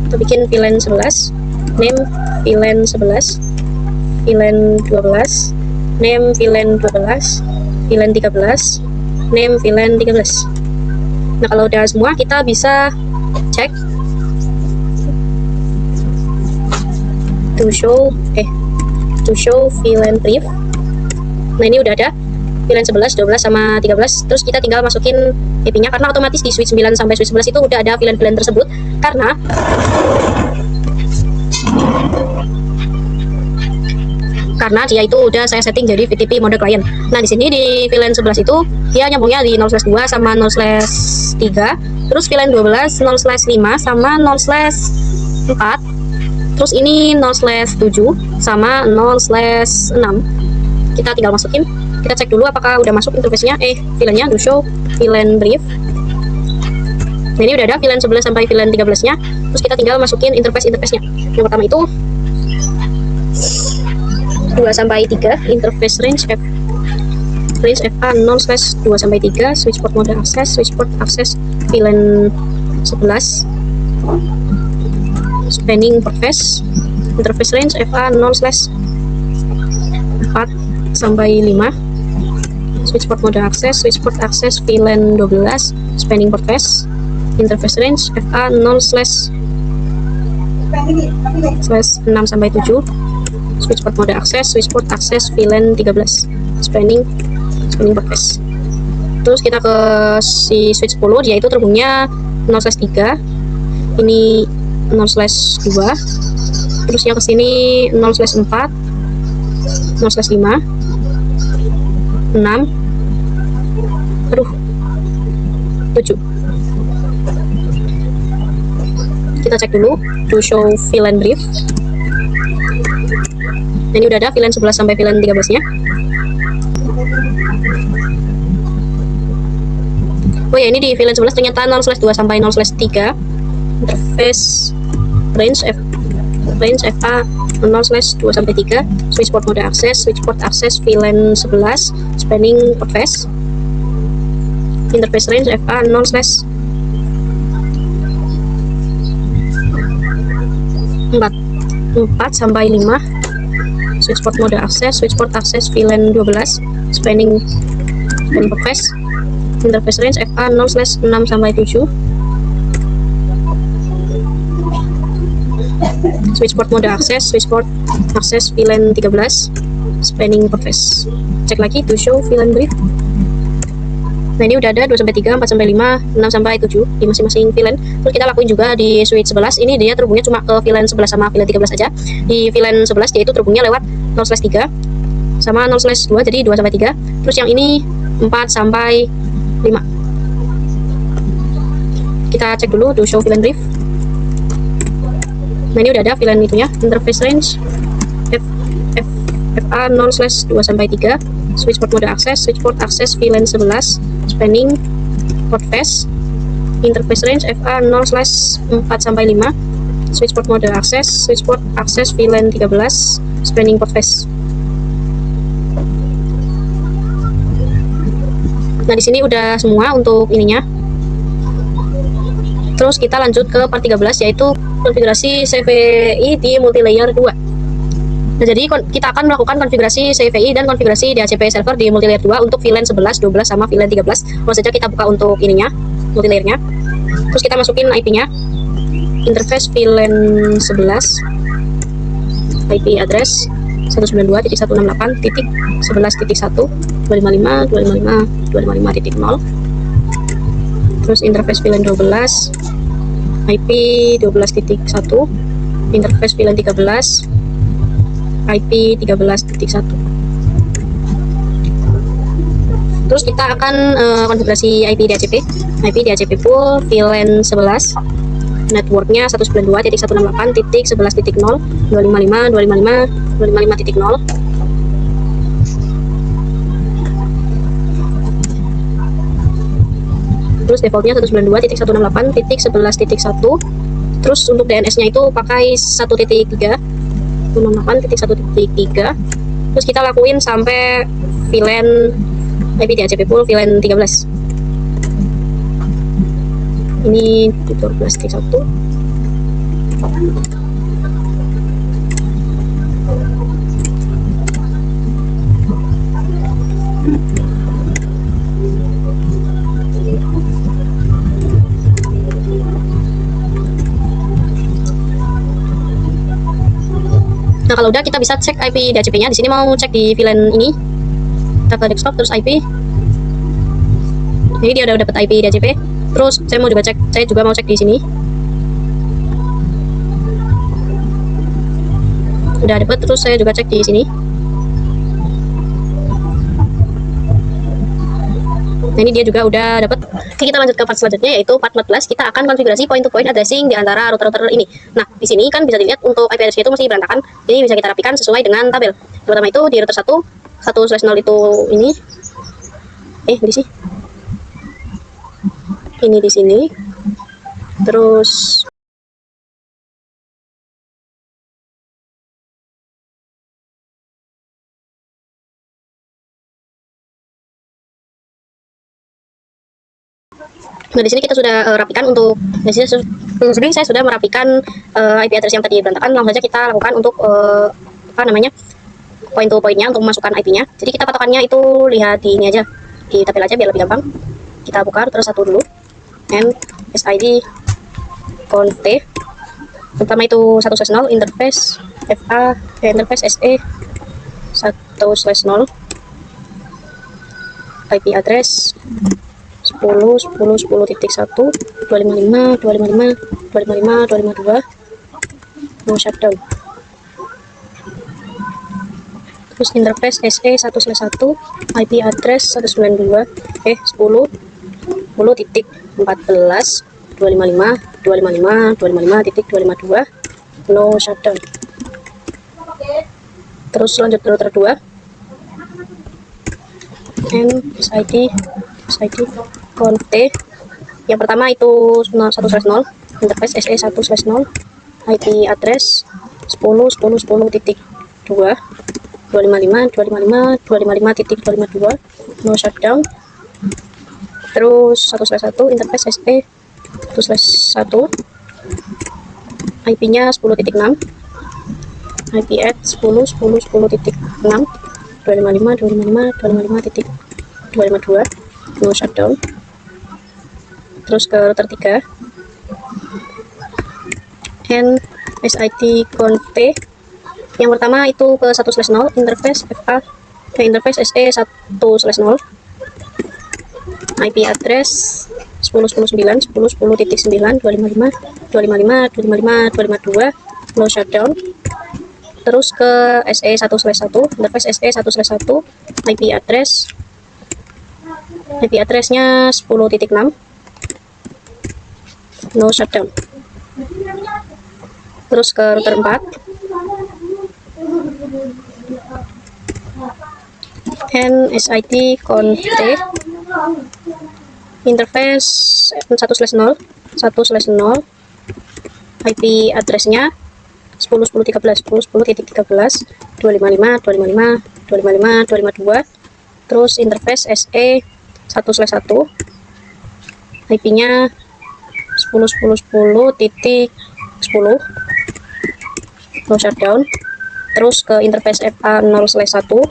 Kita bikin VLAN 11, name VLAN 11, VLAN 12, name VLAN 12, VLAN 13, name VLAN 13. Nah, kalau udah semua kita bisa cek to show VLAN brief. Nah, ini udah ada VLAN 11, 12, sama 13. Terus kita tinggal masukin IP-nya, karena otomatis di switch 9 sampai switch 11 itu udah ada VLAN tersebut, karena dia itu udah saya setting jadi VTP mode client. Nah, di sini di VLAN 11 itu dia nyambungnya di 0/2 sama 0/3, terus VLAN 12 0/5 sama 0/4. Terus ini 0/7 sama 0/6. Kita tinggal masukin. Kita cek dulu apakah udah masuk interface-nya. VLAN-nya do show VLAN brief. Nah, ini udah ada VLAN 11 sampai VLAN 13-nya. Terus kita tinggal masukin interface-nya. Yang pertama itu 2 sampai 3, interface range FA 0/2 sampai 3, switch port mode access, VLAN 11. Spanning port face, interface range FA 0/4 sampai 5, switch port mode access, VLAN 12, spanning port face, interface range FA 0/6 sampai 7, switch port mode access, VLAN 13, spanning port face. Terus kita ke si switch 10, dia itu terhubungnya 0/3, ini 0/2, terus yang kesini 0/4, 0/5, 6, 7. Kita cek dulu to show VLAN brief. Ini udah ada VLAN 11 sampai VLAN 13-nya. Oh ya, ini di VLAN 11 ternyata 0/2 sampai 0/3. Interface range FA 0/2 sampai 3, switch port mode access, VLAN 11, spanning port face, interface range FA 0/4 sampai 5, switch port mode access, VLAN 12, spanning port face, interface range FA 0/6 sampai 7, switchboard mode akses, switchboard akses VLAN 13, spanning portfast. Cek lagi to show VLAN brief. Nah, ini udah ada 2-3, 4-5, 6-7 di masing-masing VLAN. Terus kita lakuin juga di switch 11. Ini dia terhubungnya cuma ke VLAN 11 sama VLAN 13 aja. Di VLAN 11 dia itu terhubungnya lewat 0/3 sama 0/2, jadi 2-3. Terus yang ini 4-5. Kita cek dulu to show VLAN brief. Nah, ini udah ada VLAN itunya, interface range FA 0/2-3, switchboard mode akses, switchboard akses VLAN 11, spanning portfast, interface range FA 0/4-5, switchboard mode akses, switchboard akses VLAN 13, spanning portfast. Nah, di sini udah semua untuk ininya. Terus kita lanjut ke part 13, yaitu konfigurasi CVI di multilayer 2. Nah, jadi kita akan melakukan konfigurasi CVI dan konfigurasi DHCP server di multilayer 2 untuk VLAN 11, 12, sama VLAN 13. Lalu saja kita buka untuk ininya, multilayernya. Terus kita masukin IP-nya, interface VLAN 11, IP address 192.168.11.1.255.255.255.0. Terus interface VLAN 12, IP 12.1, interface VLAN 13, IP 13.1. Terus kita akan konfigurasi IP DHCP. IP DHCP full VLAN 11, networknya 192.168.11.0, 255.255.255.0. Terus defaultnya 192.168.11.1. Terus untuk DNS-nya itu pakai 1.3, 168.1.3. Terus kita lakuin sampai VLAN IP DHCP full VLAN 13. Ini 14.1. Nah, kalau udah kita bisa cek IP DHCP-nya. Di sini mau cek di VLAN ini. Kita ke desktop terus IP. Jadi dia udah dapat IP DHCP. Terus saya mau juga cek, saya juga mau cek di sini. Udah dapat, terus saya juga cek di sini. Nah, ini dia juga udah dapat. Oke, kita lanjut ke part selanjutnya, yaitu part 14. Kita akan konfigurasi point-to-point addressing di antara router-router ini. Nah, di sini kan bisa dilihat untuk IP address itu masih berantakan. Jadi bisa kita rapikan sesuai dengan tabel. Pertama itu di router 1/0 itu ini. Di sini. Ini di sini. Terus nah, di sini kita sudah rapikan untuk di sini saya sudah merapikan IP address yang tadi berantakan. Langsung saja kita lakukan untuk point to pointnya untuk memasukkan IP-nya. Jadi kita patokannya itu lihat di ini aja, di tabel aja biar lebih gampang. Kita buka router 1 dulu, and SID conf t. Pertama itu 1/0 interface FA interface SE 1/0, IP address 10.10.10.1 255 255 255 252, no shutdown. Terus interface SE 1/1, IP address 192 10.10.14 255 255 255.252, no shutdown. Terus lanjut ke router 2, and SID conf t. Yang pertama itu 1/0 interface SE 1/0, IP address 10.10.10.2 255 255 255.252, no shutdown. Terus 1/1 interface SE 1/1, IP-nya 10.6, IP at 10.10.10.6 255 255 255.252, no shutdown. Terus ke router 3, and SIT-conf yang pertama itu ke 1/0 interface FA ke interface SE 1/0 IP address 10.10.9 10.10.9 255 255 255 252 no shutdown. Terus ke SE 1/1 interface SE 1/1 IP addressnya 10.6 no shutdown. Terus ke router 4 NSIT-conf interface 1/0 IP addressnya 10.10.13 10.10.13 255 255 255 252. Terus interface SE 1/1 IP-nya 10.10.10.10 no shutdown. Terus ke interface FA 0/1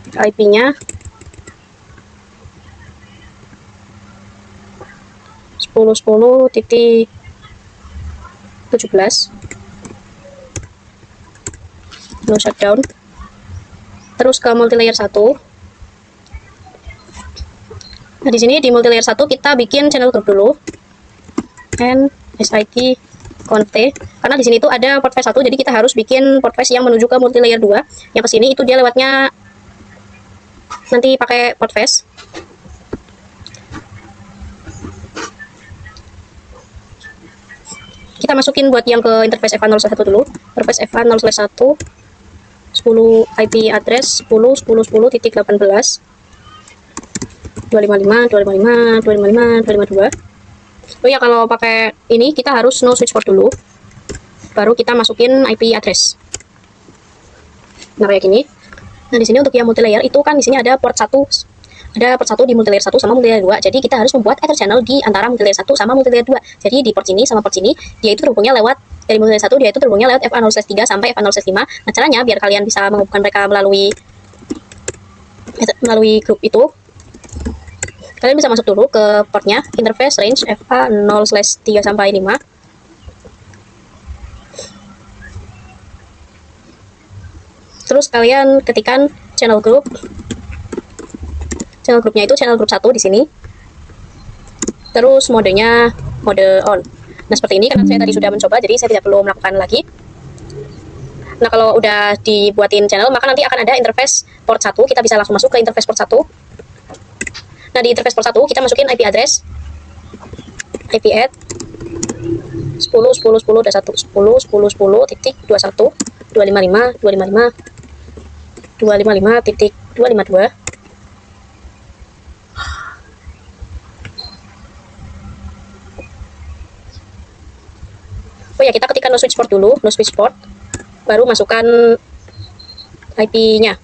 IP-nya 10.10.17 no shutdown. Terus ke multilayer 1. Nah, di sini di multilayer 1 kita bikin channel group dulu. NSIT-conf karena di sini itu ada portface 1, jadi kita harus bikin portface yang menuju ke multilayer 2. Yang ke sini itu dia lewatnya nanti pakai portface. Kita masukin buat yang ke interface FA 0/1 dulu. Interface FA 0/1 10 IP address 10.10.10.18 255 255 255 252. Oh ya, kalau pakai ini kita harus no switch port dulu, baru kita masukin IP address. Nah, kayak gini. Nah, di sini untuk yang multilayer itu kan di sini ada port 1. Ada port 1 di multilayer 1 sama multilayer 2. Jadi kita harus membuat ether channel di antara multilayer 1 sama multilayer 2. Jadi di port sini sama port sini dia itu terhubungnya lewat dari multilayer 1 dia itu terhubungnya lewat FA 0/3 sampai FA 0/5. Nah, caranya biar kalian bisa menghubungkan mereka melalui grup itu, kalian bisa masuk dulu ke portnya interface range FA 0/3 sampai 5. Terus kalian ketikkan channel group. Channel grupnya itu channel group 1 di sini. Terus modenya mode on. Nah, seperti ini karena saya tadi sudah mencoba, jadi saya tidak perlu melakukan lagi. Nah, kalau udah dibuatin channel, maka nanti akan ada interface port 1. Kita bisa langsung masuk ke interface port 1. Nah, di interface port 1 kita masukin IP address IP add 10.10.10.21 10.10.10.21 255 255 255.252. Oh ya, kita ketikkan no switch port dulu, no switch port, baru masukkan IP-nya.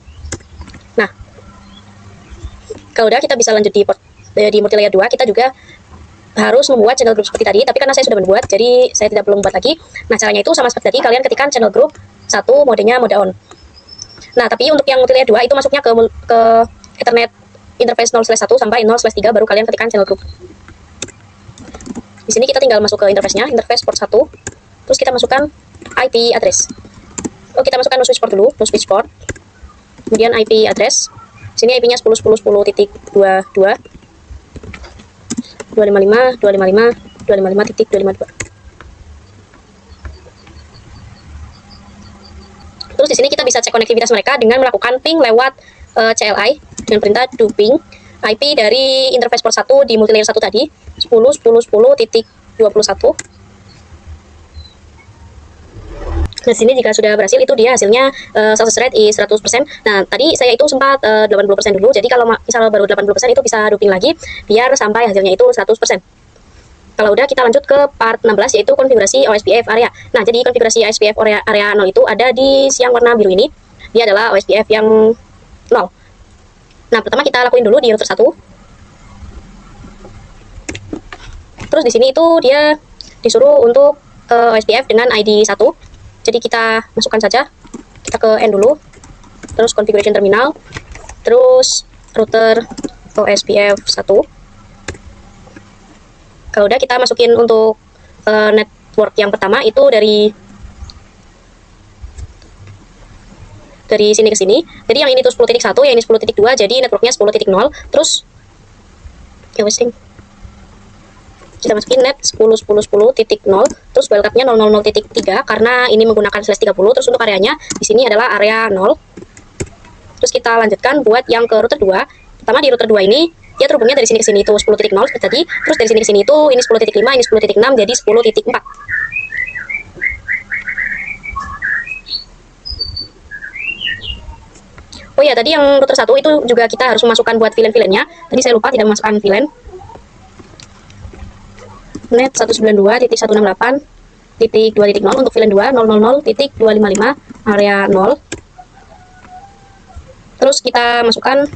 Nah, kalau udah kita bisa lanjut di port di multilayer 2. Kita juga harus membuat channel group seperti tadi, tapi karena saya sudah membuat, jadi saya tidak perlu membuat lagi. Nah, caranya itu sama seperti tadi, kalian ketikkan channel group 1, modenya mode on. Nah, tapi untuk yang multilayer 2 itu masuknya ke Ethernet interface 0/1 sampai 0/3, baru kalian ketikkan channel group. Di sini kita tinggal masuk ke interface-nya, interface port 1. Terus kita masukkan IP address. Oh, kita masukkan no switch port dulu, no switch port. Kemudian IP address. Sini IP-nya 10.10.10.22 255 255 255.252. Terus di sini kita bisa cek konektivitas mereka dengan melakukan ping lewat CLI dengan perintah do ping IP dari interface port 1 di multilayer 1 tadi 10.10.10.21. Nah, sini jika sudah berhasil itu dia hasilnya success rate is 100%. Nah, tadi saya itu sempat 80% dulu. Jadi kalau misalnya baru 80% itu bisa duping lagi biar sampai hasilnya itu 100%. Kalau udah kita lanjut ke part 16 yaitu konfigurasi OSPF area. Nah, jadi konfigurasi OSPF area 0 itu ada di yang warna biru ini. Dia adalah OSPF yang 0. Nah, pertama kita lakuin dulu di router 1. Terus di sini itu dia disuruh untuk OSPF dengan ID 1. Jadi kita masukkan saja, kita ke N dulu, terus configuration terminal, terus router OSPF 1. Kalau udah kita masukin untuk network yang pertama itu dari dari sini ke sini. Jadi yang ini tuh 10.1, yang ini 10.2, jadi networknya 10.0. Terus ya wes kita masukin net 10.10.10.0, terus wildcardnya 000.3 karena ini menggunakan slash 30. Terus untuk areanya di sini adalah area 0. Terus kita lanjutkan buat yang ke router 2. Pertama di router 2 ini dia terhubungnya dari sini ke sini itu 10.0 tadi, terus dari sini ke sini itu ini 10.5, ini 10.6, jadi 10.4. Oh ya, tadi yang router 1 itu juga kita harus memasukkan buat VLAN-nya. Tadi saya lupa tidak memasukkan VLAN. Net 192.168.2.0 untuk VLAN 2 000.255 area 0. Terus kita masukkan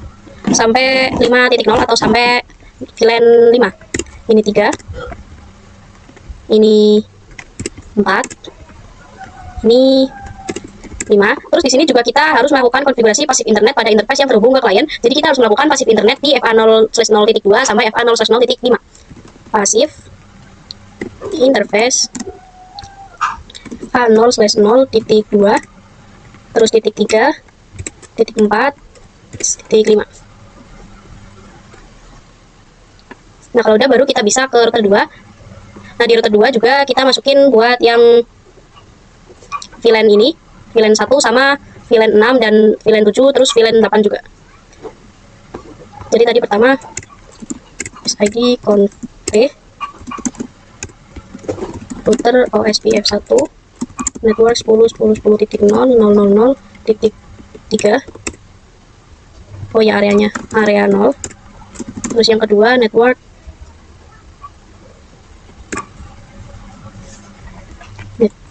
sampai 5.0 atau sampai VLAN 5. Ini 3. Ini 4. Ini 5. Terus di sini juga kita harus melakukan konfigurasi pasif internet pada interface yang terhubung ke klien. Jadi kita harus melakukan pasif internet di FA0/0.2 sampai FA0/0.5. Pasif interface FA0/0.2, terus titik 3, titik 4, titik 5. Nah, kalau udah baru kita bisa ke router 2. Nah, di router 2 juga kita masukin buat yang VLAN ini, VLAN 1 sama VLAN 6 dan VLAN 7, terus VLAN 8 juga. Jadi tadi pertama SID config router OSPF 1 network 10.10.10.000.3. Oh ya, areanya area 0. Terus yang kedua network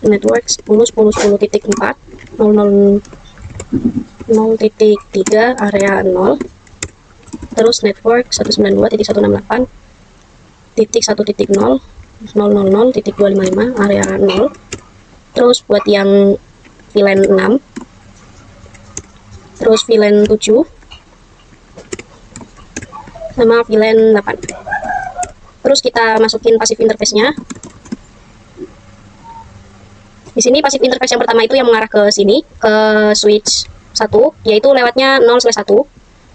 network 10.10.10.4.000.3 area 0. Terus network 192.168.1.0 area 0. Terus buat yang VLAN 6, terus VLAN 7 sama VLAN 8. Terus kita masukin pasif interface-nya. Di sini pasif interface yang pertama itu yang mengarah ke sini, ke switch 1, yaitu lewatnya 0/1.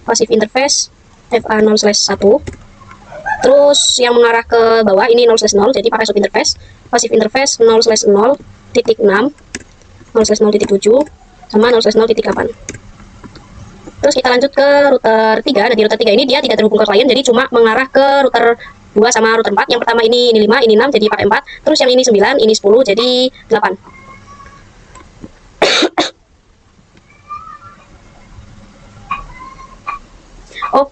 Pasif interface FA0/1. Terus yang mengarah ke bawah ini 0/0, jadi pakai sub interface. Pasif interface 0/0.6, 0/0.7, sama 0/0.8. Terus kita lanjut ke router 3. Nah, di router 3 ini dia tidak terhubung ke klien, jadi cuma mengarah ke router 2 sama router 4. Yang pertama ini 5, ini 6, jadi pakai 4. Terus yang ini 9, ini 10, jadi 8. Oh,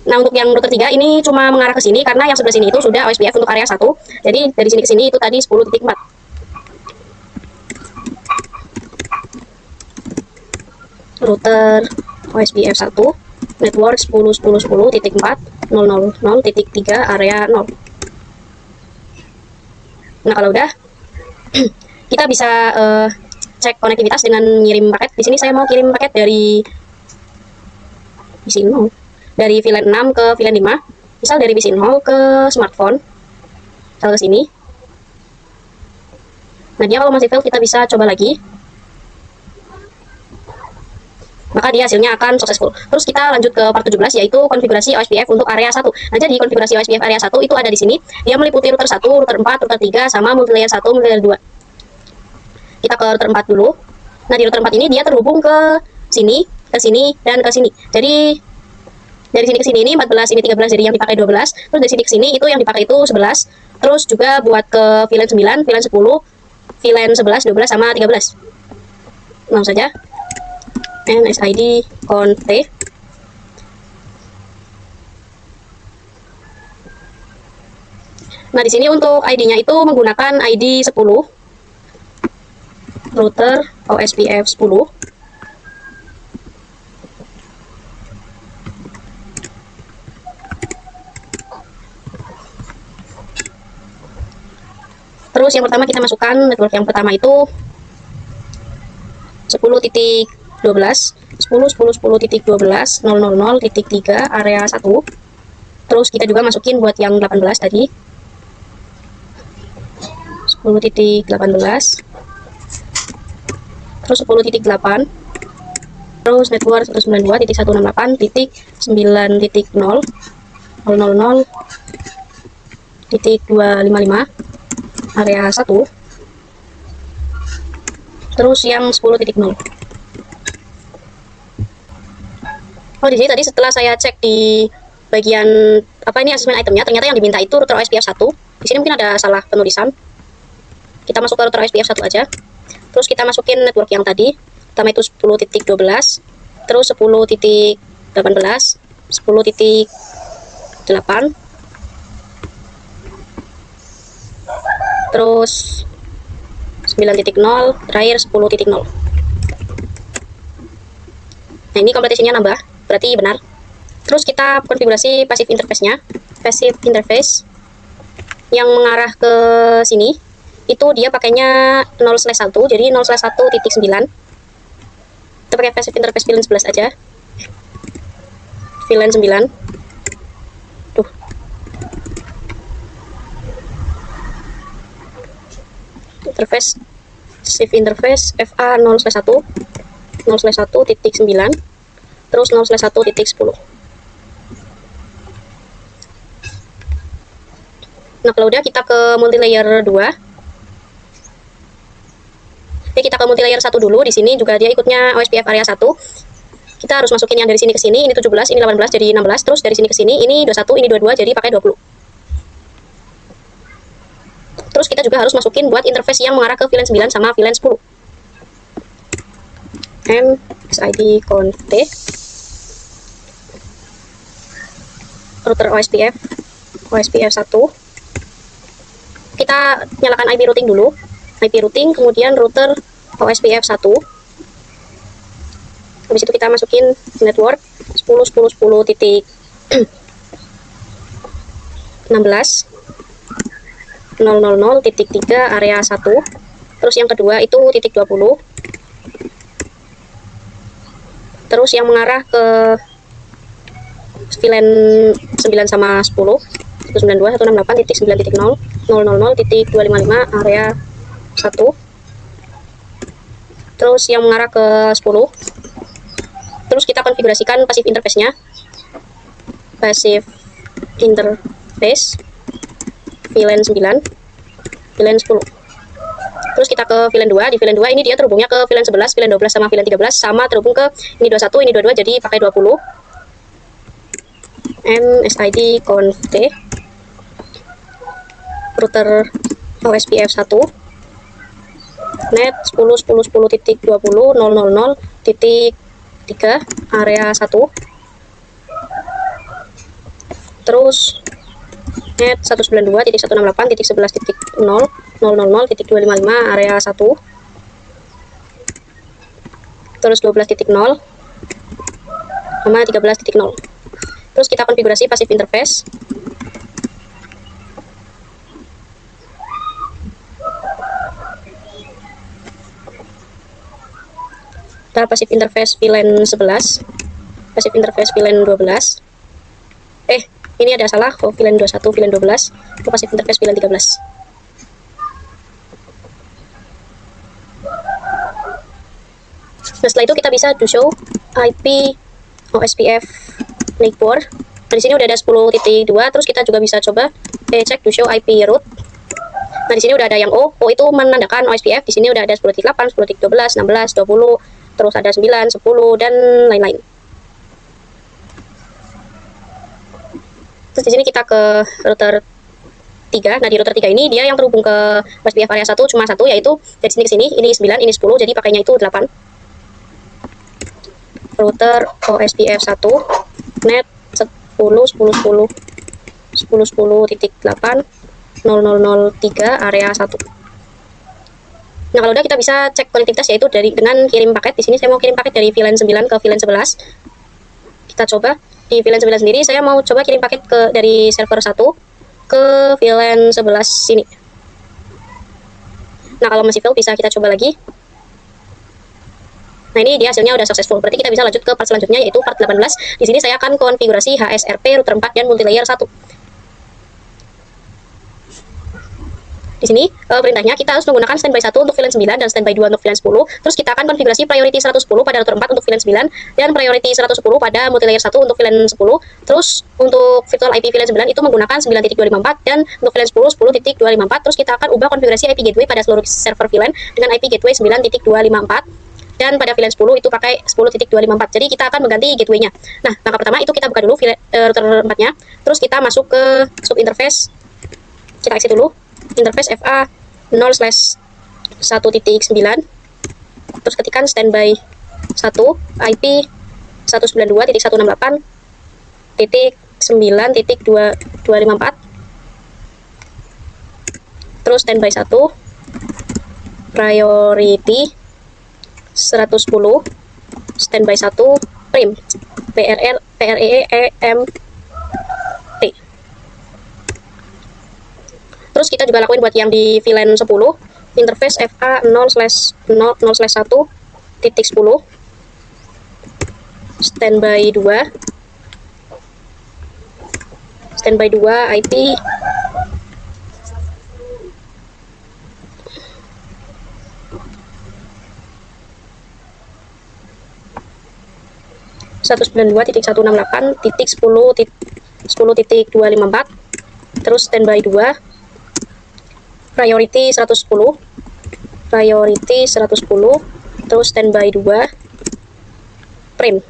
nah untuk yang router 3 ini cuma mengarah ke sini karena yang sebelah sini itu sudah OSPF untuk area 1. Jadi dari sini ke sini itu tadi 10.4. Router OSPF 1 network 10.10.10.4.000.3 area 0. Nah, kalau udah kita bisa cek konektivitas dengan ngirim paket. Di sini saya mau kirim paket dari Visinol, dari VLAN 6 ke VLAN 5. Misal dari Visinol ke smartphone, misal ke sini. Nah, dia kalau masih fail kita bisa coba lagi, maka dia hasilnya akan successful. Terus kita lanjut ke part 17, yaitu konfigurasi OSPF untuk area 1. Nah, jadi konfigurasi OSPF area 1 itu ada di sini. Dia meliputi router 1, router 4, router 3, sama multilayer 1, multilayer 2. Kita ke router 4 dulu. Nah, di router 4 ini dia terhubung ke sini, dan ke sini. Jadi dari sini ke sini ini 14, ini 13, jadi yang dipakai 12. Terus dari sini ke sini itu yang dipakai itu 11. Terus juga buat ke VLAN 9, VLAN 10, VLAN 11, 12, sama 13. Langsung saja NSID config. Nah, di sini untuk ID-nya itu menggunakan ID 10, router OSPF 10. Terus yang pertama kita masukkan network yang pertama itu 10.12, 10.10.10.12.000.3 area 1. Terus kita juga masukin buat yang 18 tadi, 10.18, terus 10.8, Terus network 192.168.9.0.000.255 area 1. Terus yang 10.0. Oh, di sini tadi setelah saya cek di bagian apa ini asesmen itemnya, ternyata yang diminta itu router OSPF 1. Di sini mungkin ada salah penulisan. Kita masuk ke router OSPF 1 aja. Terus kita masukin network yang tadi. Pertama itu 10.12, terus 10.18, 10.8, terus 9.0, terakhir 10.0. Nah, ini kompletisinya nambah, berarti benar. Terus kita konfigurasi passive interface-nya. Passive interface yang mengarah ke sini itu dia pakainya 0/1, jadi 0/1.9. Kita pakai passive interface VLAN 11 aja. VLAN 9. Tuh. Interface passive interface FA 0/1, 0/1.9, terus 0/1.10. Nah, kalau udah kita ke multilayer 2. Jadi kita ke multilayer 1 dulu. Di sini juga dia ikutnya OSPF area 1. Kita harus masukin yang dari sini ke sini. Ini 17, ini 18 jadi 16. Terus dari sini ke sini ini 21, ini 22 jadi pakai 20. Terus kita juga harus masukin buat interface yang mengarah ke VLAN 9 sama VLAN 10. SID conf router OSPF 1. Kita nyalakan IP routing dulu. IP routing, kemudian router OSPF 1. Habis itu kita masukin network 10.10.16 000.3 area 1. Terus yang kedua itu titik 20. Terus yang mengarah ke VLAN 9 sama 10 192.168.9.0.000.255 area 1. Terus yang mengarah ke 10. Terus kita konfigurasikan passive interface-nya. Passive interface VLAN 9, VLAN 10. Terus kita ke VLAN 2. Di VLAN 2 ini dia terhubungnya ke VLAN 11, VLAN 12 sama VLAN 13, sama terhubung ke ini 21, ini 22 jadi pakai 20. SID conf router OSPF 1 net 10.10.10.20.000.3 area 1. Terus net 192.168.11.0.000.255 area 1. Terus 12.0 sama 13.0. Terus kita konfigurasi passive interface. Kita passive interface VLAN 11, passive interface VLAN 12. Ini ada salah, VLAN 21, VLAN 12, itu passive interface VLAN 13. Nah, setelah itu kita bisa do show IP OSPF network. Nah, di sini udah ada 10.2, terus kita juga bisa coba cek do show IP root. Nah, di sini udah ada yang O itu menandakan OSPF. Di sini udah ada 10.8, 10.12, 16, 20, terus ada 9, 10 dan lain-lain. Terus di sini kita ke router 3. Nah, di router 3 ini dia yang terhubung ke OSPF area 1 cuma satu, yaitu dari sini ke sini, ini 9, ini 10, jadi pakainya itu 8. Router OSPF 1 net 10.10.10.10.8 0.003 area 1. Nah, kalau udah kita bisa cek konektivitas, yaitu dengan kirim paket. Di sini saya mau kirim paket dari VLAN 9 ke VLAN 11. Kita coba di VLAN 9 sendiri, saya mau coba kirim paket dari server 1 ke VLAN 11 sini. Nah, kalau masih fail bisa kita coba lagi. Nah, ini dia hasilnya udah successful. Berarti kita bisa lanjut ke part selanjutnya, yaitu part 18. Di sini saya akan konfigurasi HSRP router 4 dan multilayer 1. Di sini perintahnya kita harus menggunakan standby 1 untuk VLAN 9 dan standby 2 untuk VLAN 10. Terus kita akan konfigurasi priority 110 pada router 4 untuk VLAN 9 dan priority 110 pada multilayer 1 untuk VLAN 10. Terus untuk virtual IP VLAN 9 itu menggunakan 9.254 dan untuk VLAN 10 10.254. Terus kita akan ubah konfigurasi IP gateway pada seluruh server VLAN dengan IP gateway 9.254. Dan pada VLAN 10 itu pakai 10.254. Jadi kita akan mengganti gateway-nya. Nah, langkah pertama itu kita buka dulu router 4-nya. Terus kita masuk ke sub interface. Kita exit dulu. Interface FA 0/1.9. Terus ketikkan standby 1 IP 192.168.9.254. Terus standby 1 priority 110 standby 1 prim PREEMT. Terus kita juga lakuin buat yang di VLAN 10 interface FA 0/1.10 standby 2 IP 192.168.10.254. Terus standby 2 priority 110 terus standby 2 prim.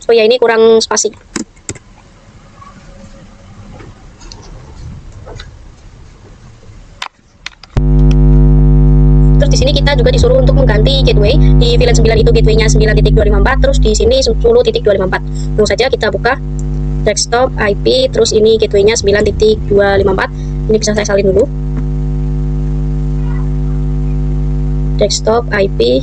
Oh ya, ini kurang spasi. Terus di sini kita juga disuruh untuk mengganti gateway. Di VLAN 9 itu gateway-nya 9.254, terus di sini 10.254. Langsung saja kita buka desktop IP, terus ini gateway-nya 9.254. Ini bisa saya salin dulu. Desktop IP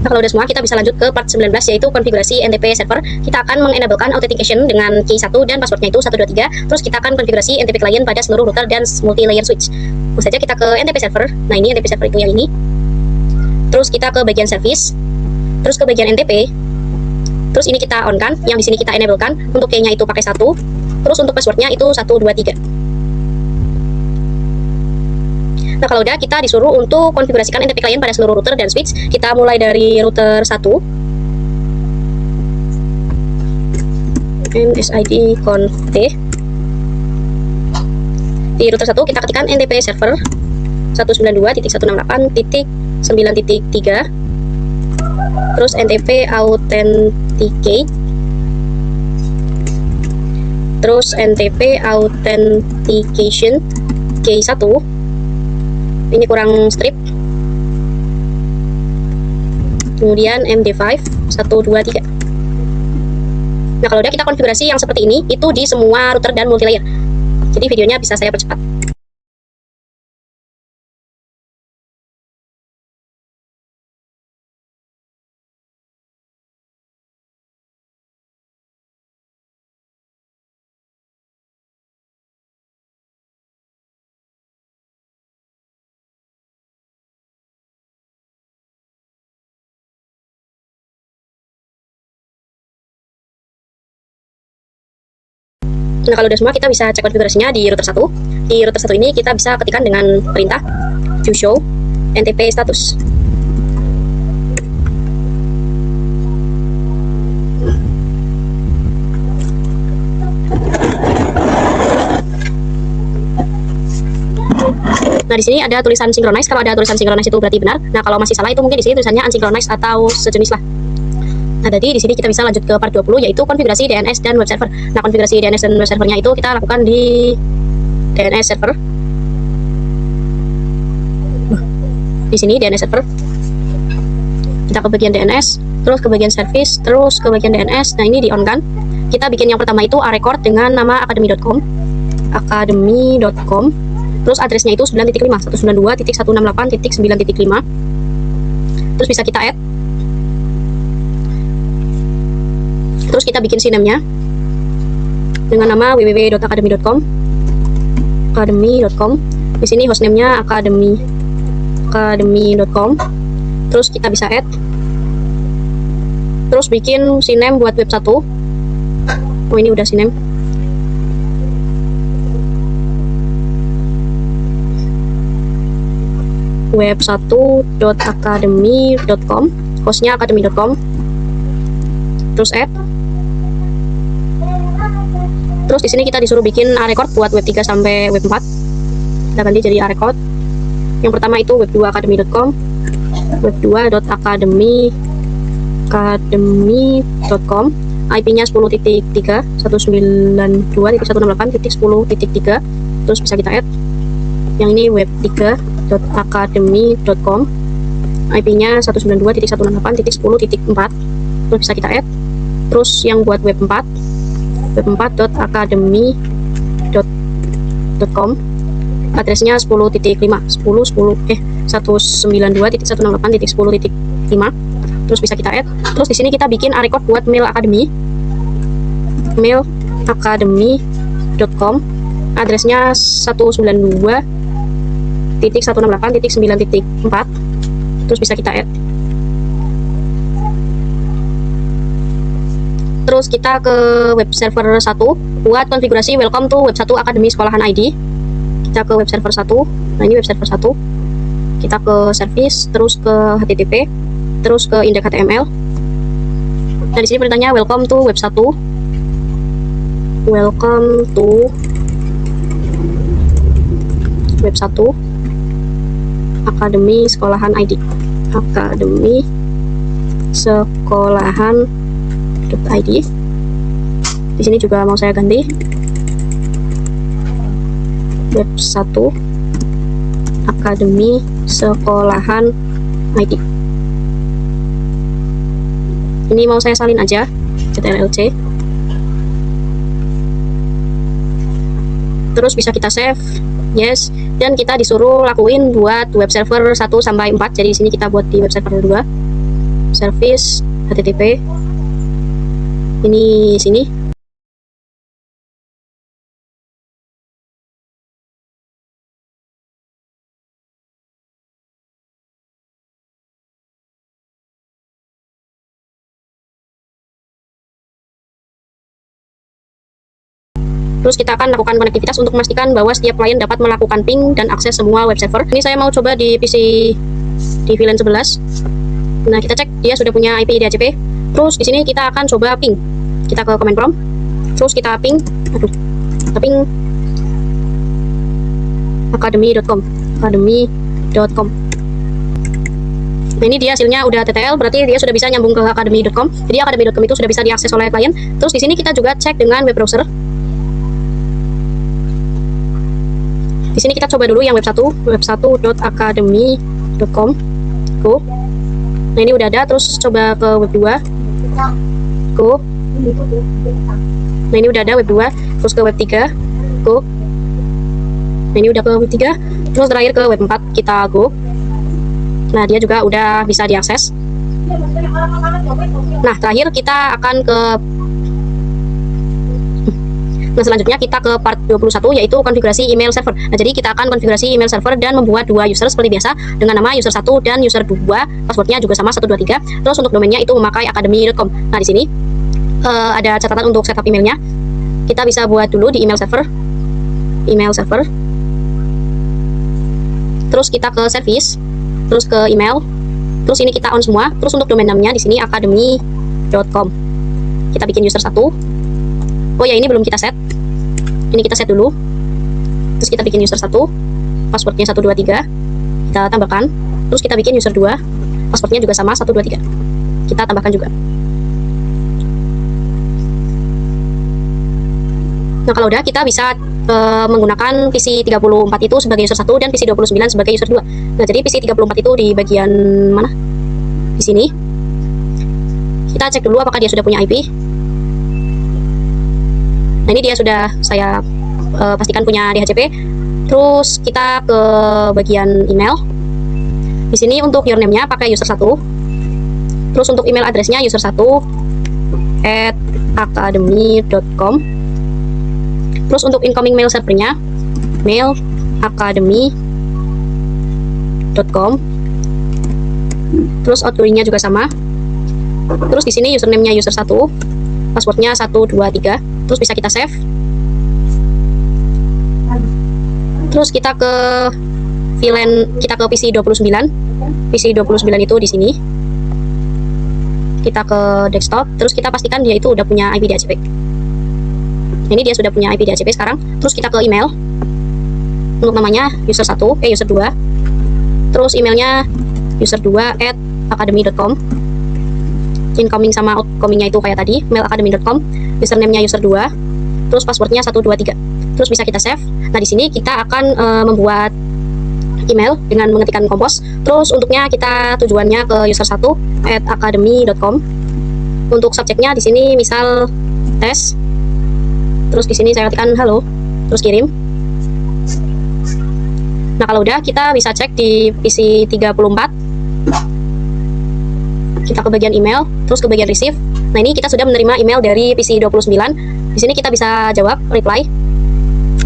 Nah, kalau udah semua, kita bisa lanjut ke part 19, yaitu konfigurasi NTP server. Kita akan mengenablekan authentication dengan key 1 dan passwordnya itu 123. Terus kita akan konfigurasi NTP client pada seluruh router dan multi-layer switch. Langsung saja kita ke NTP server. Nah, ini NTP server itu yang ini. Terus kita ke bagian service. Terus ke bagian NTP. Terus ini kita on kan, yang di sini kita enablekan. Untuk key-nya itu pakai 1. Terus untuk passwordnya itu 123. Nah, kalau udah, kita disuruh untuk konfigurasikan NTP client pada seluruh router dan switch. Kita mulai dari router 1. NSID conf t. Di router 1 kita ketikkan NTP server 192.168.9.3. Terus NTP authenticate. Terus NTP authentication K1. Ini kurang strip. Kemudian MD5 123. Nah, kalau udah, kita konfigurasi yang seperti ini itu di semua router dan multilayer. Jadi videonya bisa saya percepat. Nah, kalau udah semua, kita bisa cek konfigurasinya di router 1. Di router 1 ini kita bisa ketikkan dengan perintah view show NTP status. Nah, di sini ada tulisan synchronize. Kalau ada tulisan synchronize itu berarti benar. Nah, kalau masih salah itu mungkin di sini tulisannya unsynchronized atau sejenis lah. Nah, tadi di sini kita bisa lanjut ke part 20, yaitu konfigurasi DNS dan web server. Nah, konfigurasi DNS dan web servernya itu kita lakukan di DNS server. Di sini DNS server. Kita ke bagian DNS, terus ke bagian service, terus ke bagian DNS. Nah, ini di on kan. Kita bikin yang pertama itu a record dengan nama academy.com. Academy.com. Terus addressnya itu 9.5, 192.168.9.5. Terus bisa kita add. Terus kita bikin CNAME-nya dengan nama www.academy.com. academy.com. Di sini hostname-nya academy.com. Terus kita bisa add. Terus bikin siname buat web 1. Oh, ini udah siname. web1.academy.com, hostnya academy.com. Terus add. Terus di sini kita disuruh bikin record buat web 3 sampai web 4. Kita ganti jadi record. Yang pertama itu web2academy.com, web2.academy.com, IP-nya 10.3, 192.168.10.3. Terus bisa kita add. Yang ini web3.academy.com, IP-nya 192.168.10.4. Terus bisa kita add. Terus yang buat web 4, web4.academy.com, addressnya 192.168.10.5. Terus bisa kita add. Terus di sini kita bikin record buat mail academy, mailacademy.com, addressnya 192.168.9.4. Terus bisa kita add. Terus kita ke web server 1 buat konfigurasi welcome to web 1 Academy Sekolahan ID. Kita ke web server 1. Nah, ini web server 1. Kita ke service, terus ke HTTP, terus ke index HTML. Nah, di sini perintahnya welcome to web 1. Welcome to web 1 Academy Sekolahan ID. Academy Sekolahan ID. Di sini juga mau saya ganti web 1 Academy Sekolahan ID. Ini mau saya salin aja CTRL-C. Terus bisa kita save, yes, dan kita disuruh lakuin buat web server 1 sampai 4. Jadi di sini kita buat di web server 2. Service HTTP. Ini sini. Terus kita akan lakukan konektivitas untuk memastikan bahwa setiap klien dapat melakukan ping dan akses semua web server. Ini saya mau coba di PC di VLAN 11. Nah, kita cek dia sudah punya IP DHCP. Terus di sini kita akan coba ping. Kita ke command prompt. Terus kita ping. Kita ping academy.com. Academy.com. Nah, ini dia hasilnya udah TTL, berarti dia sudah bisa nyambung ke academy.com. Jadi academy.com itu sudah bisa diakses oleh klien. Terus di sini kita juga cek dengan web browser. Di sini kita coba dulu yang web 1, web1.academy.com. Go. Nah, ini udah ada. Terus coba ke web 2. Go. Nah, ini udah ada web 2. Terus ke web 3. Go. Nah, ini udah ke web 3. Terus terakhir ke web 4. Kita go. Nah, dia juga udah bisa diakses. Nah, terakhir kita akan ke selanjutnya kita ke part 21, yaitu konfigurasi email server. Nah, jadi kita akan konfigurasi email server dan membuat dua user seperti biasa dengan nama user 1 dan user 2. Passwordnya juga sama 123. Terus untuk domainnya itu memakai academy.com. Nah, di sini ada catatan untuk setup emailnya. Kita bisa buat dulu di email server. Email server. Terus kita ke service. Terus ke email. Terus ini kita on semua. Terus untuk domain namanya di sini academy.com. Kita bikin user 1. Oh ya, ini belum kita set. Ini kita set dulu. Terus kita bikin user 1. Passwordnya 123. Kita tambahkan. Terus kita bikin user 2. Passwordnya juga sama 123. Kita tambahkan juga. Nah, kalau udah, kita bisa menggunakan PC 34 itu sebagai user 1 dan PC 29 sebagai user 2. Nah, jadi PC 34 itu di bagian mana? Di sini. Kita cek dulu apakah dia sudah punya IP. Nah, ini dia sudah saya pastikan punya DHCP. Terus kita ke bagian email. Di sini untuk username-nya pakai user 1. Terus untuk email address-nya user 1 @academy.com. Terus untuk incoming mail servernya mailacademy.com. Terus outgoingnya juga sama. Terus di sini username-nya user 1, passwordnya 123. Terus bisa kita save. Terus kita ke VLAN, kita ke PC 29. PC 29 itu di sini. Kita ke desktop, terus kita pastikan dia itu udah punya IP DHCP. Ini dia sudah punya IP DHCP sekarang. Terus kita ke email. Untuk namanya user 1, user 2. Terus emailnya user2@academy.com. Incoming sama outgoingnya itu kayak tadi, mailacademy.com. Username-nya user 2. Terus passwordnya 123. Terus bisa kita save. Nah, di sini kita akan membuat email dengan mengetikkan compose. Terus untuknya kita tujuannya ke user 1@academy.com. Untuk subjeknya di sini misal tes. Terus di sini saya ketikkan halo, terus kirim. Nah, kalau udah kita bisa cek di PC 34. Kita ke bagian email, terus ke bagian receive. Nah, ini kita sudah menerima email dari PC 29. Di sini kita bisa jawab, reply.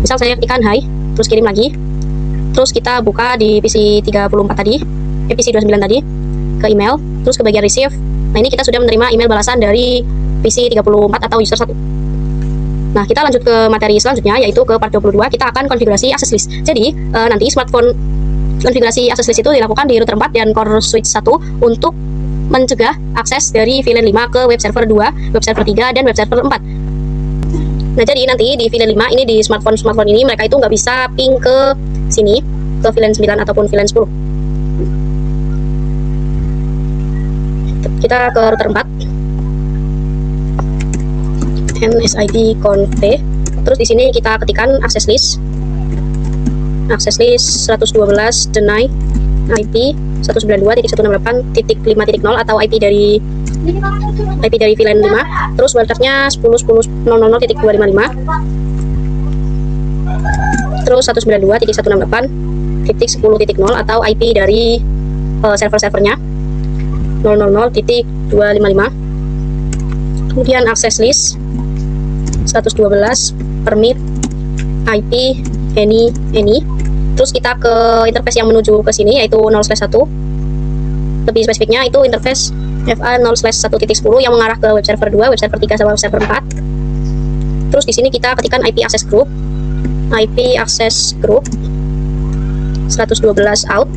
Misal saya ketikkan hai, terus kirim lagi. Terus kita buka di PC 34 tadi, PC 29 tadi, ke email, terus ke bagian receive. Nah, ini kita sudah menerima email balasan dari PC 34 atau user 1. Nah, kita lanjut ke materi selanjutnya, yaitu ke part 22, kita akan konfigurasi access list. Jadi, nanti smartphone konfigurasi access list itu dilakukan di router 4 dan core switch 1 untuk mencegah akses dari VLAN 5 ke web server 2, web server 3, dan web server 4. Nah, jadi nanti di VLAN 5 ini, di smartphone ini, mereka itu nggak bisa ping ke sini, ke VLAN 9 ataupun VLAN 10. Kita ke router 4, NSID conf. Terus di sini kita ketikkan access list 112 deny IP 192.168.5.0 atau IP dari VLAN 5. Terus wildcardnya 10.10.000.255. Terus 192.168.10.0 atau IP dari server-servernya 000.255. Kemudian access list 112 permit IP any. Terus kita ke interface yang menuju ke sini, yaitu 0/1. Lebih spesifiknya itu interface FA 0/1.10 yang mengarah ke web server 2, web server 3 sama web server 4. Terus di sini kita ketikkan IP access group 112 out.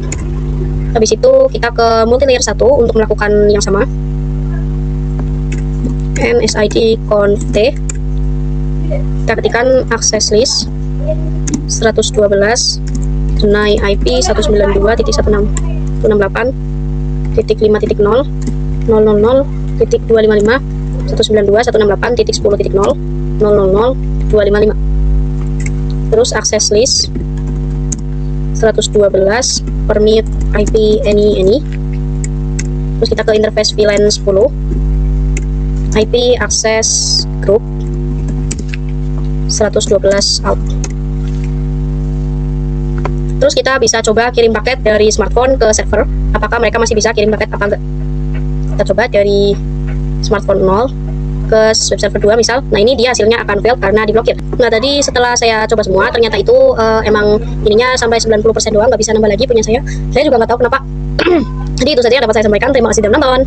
Habis itu kita ke multilayer 1 untuk melakukan yang sama. NSID conf. Kita ketikkan access list 112 deny IP 192.168.5.0 000.255 192.168.10.0 000.255. Terus access list 112 permit IP any. Terus kita ke interface VLAN 10 IP access group 112 out. Terus kita bisa coba kirim paket dari smartphone ke server, apakah mereka masih bisa kirim paket apa enggak. Kita coba dari smartphone 0 ke web server 2 misal. Nah, ini dia hasilnya akan fail karena diblokir. Nah, tadi setelah saya coba semua, ternyata itu emang ininya sampai 90% doang, nggak bisa nambah lagi punya saya. Saya juga nggak tahu kenapa. Jadi itu saja yang dapat saya sampaikan. Terima kasih sudah menonton.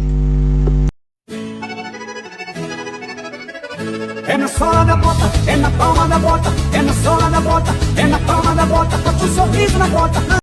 É na sola da bota, é na palma da bota, é na sola da bota, é na palma da bota, bota um sorriso na bota.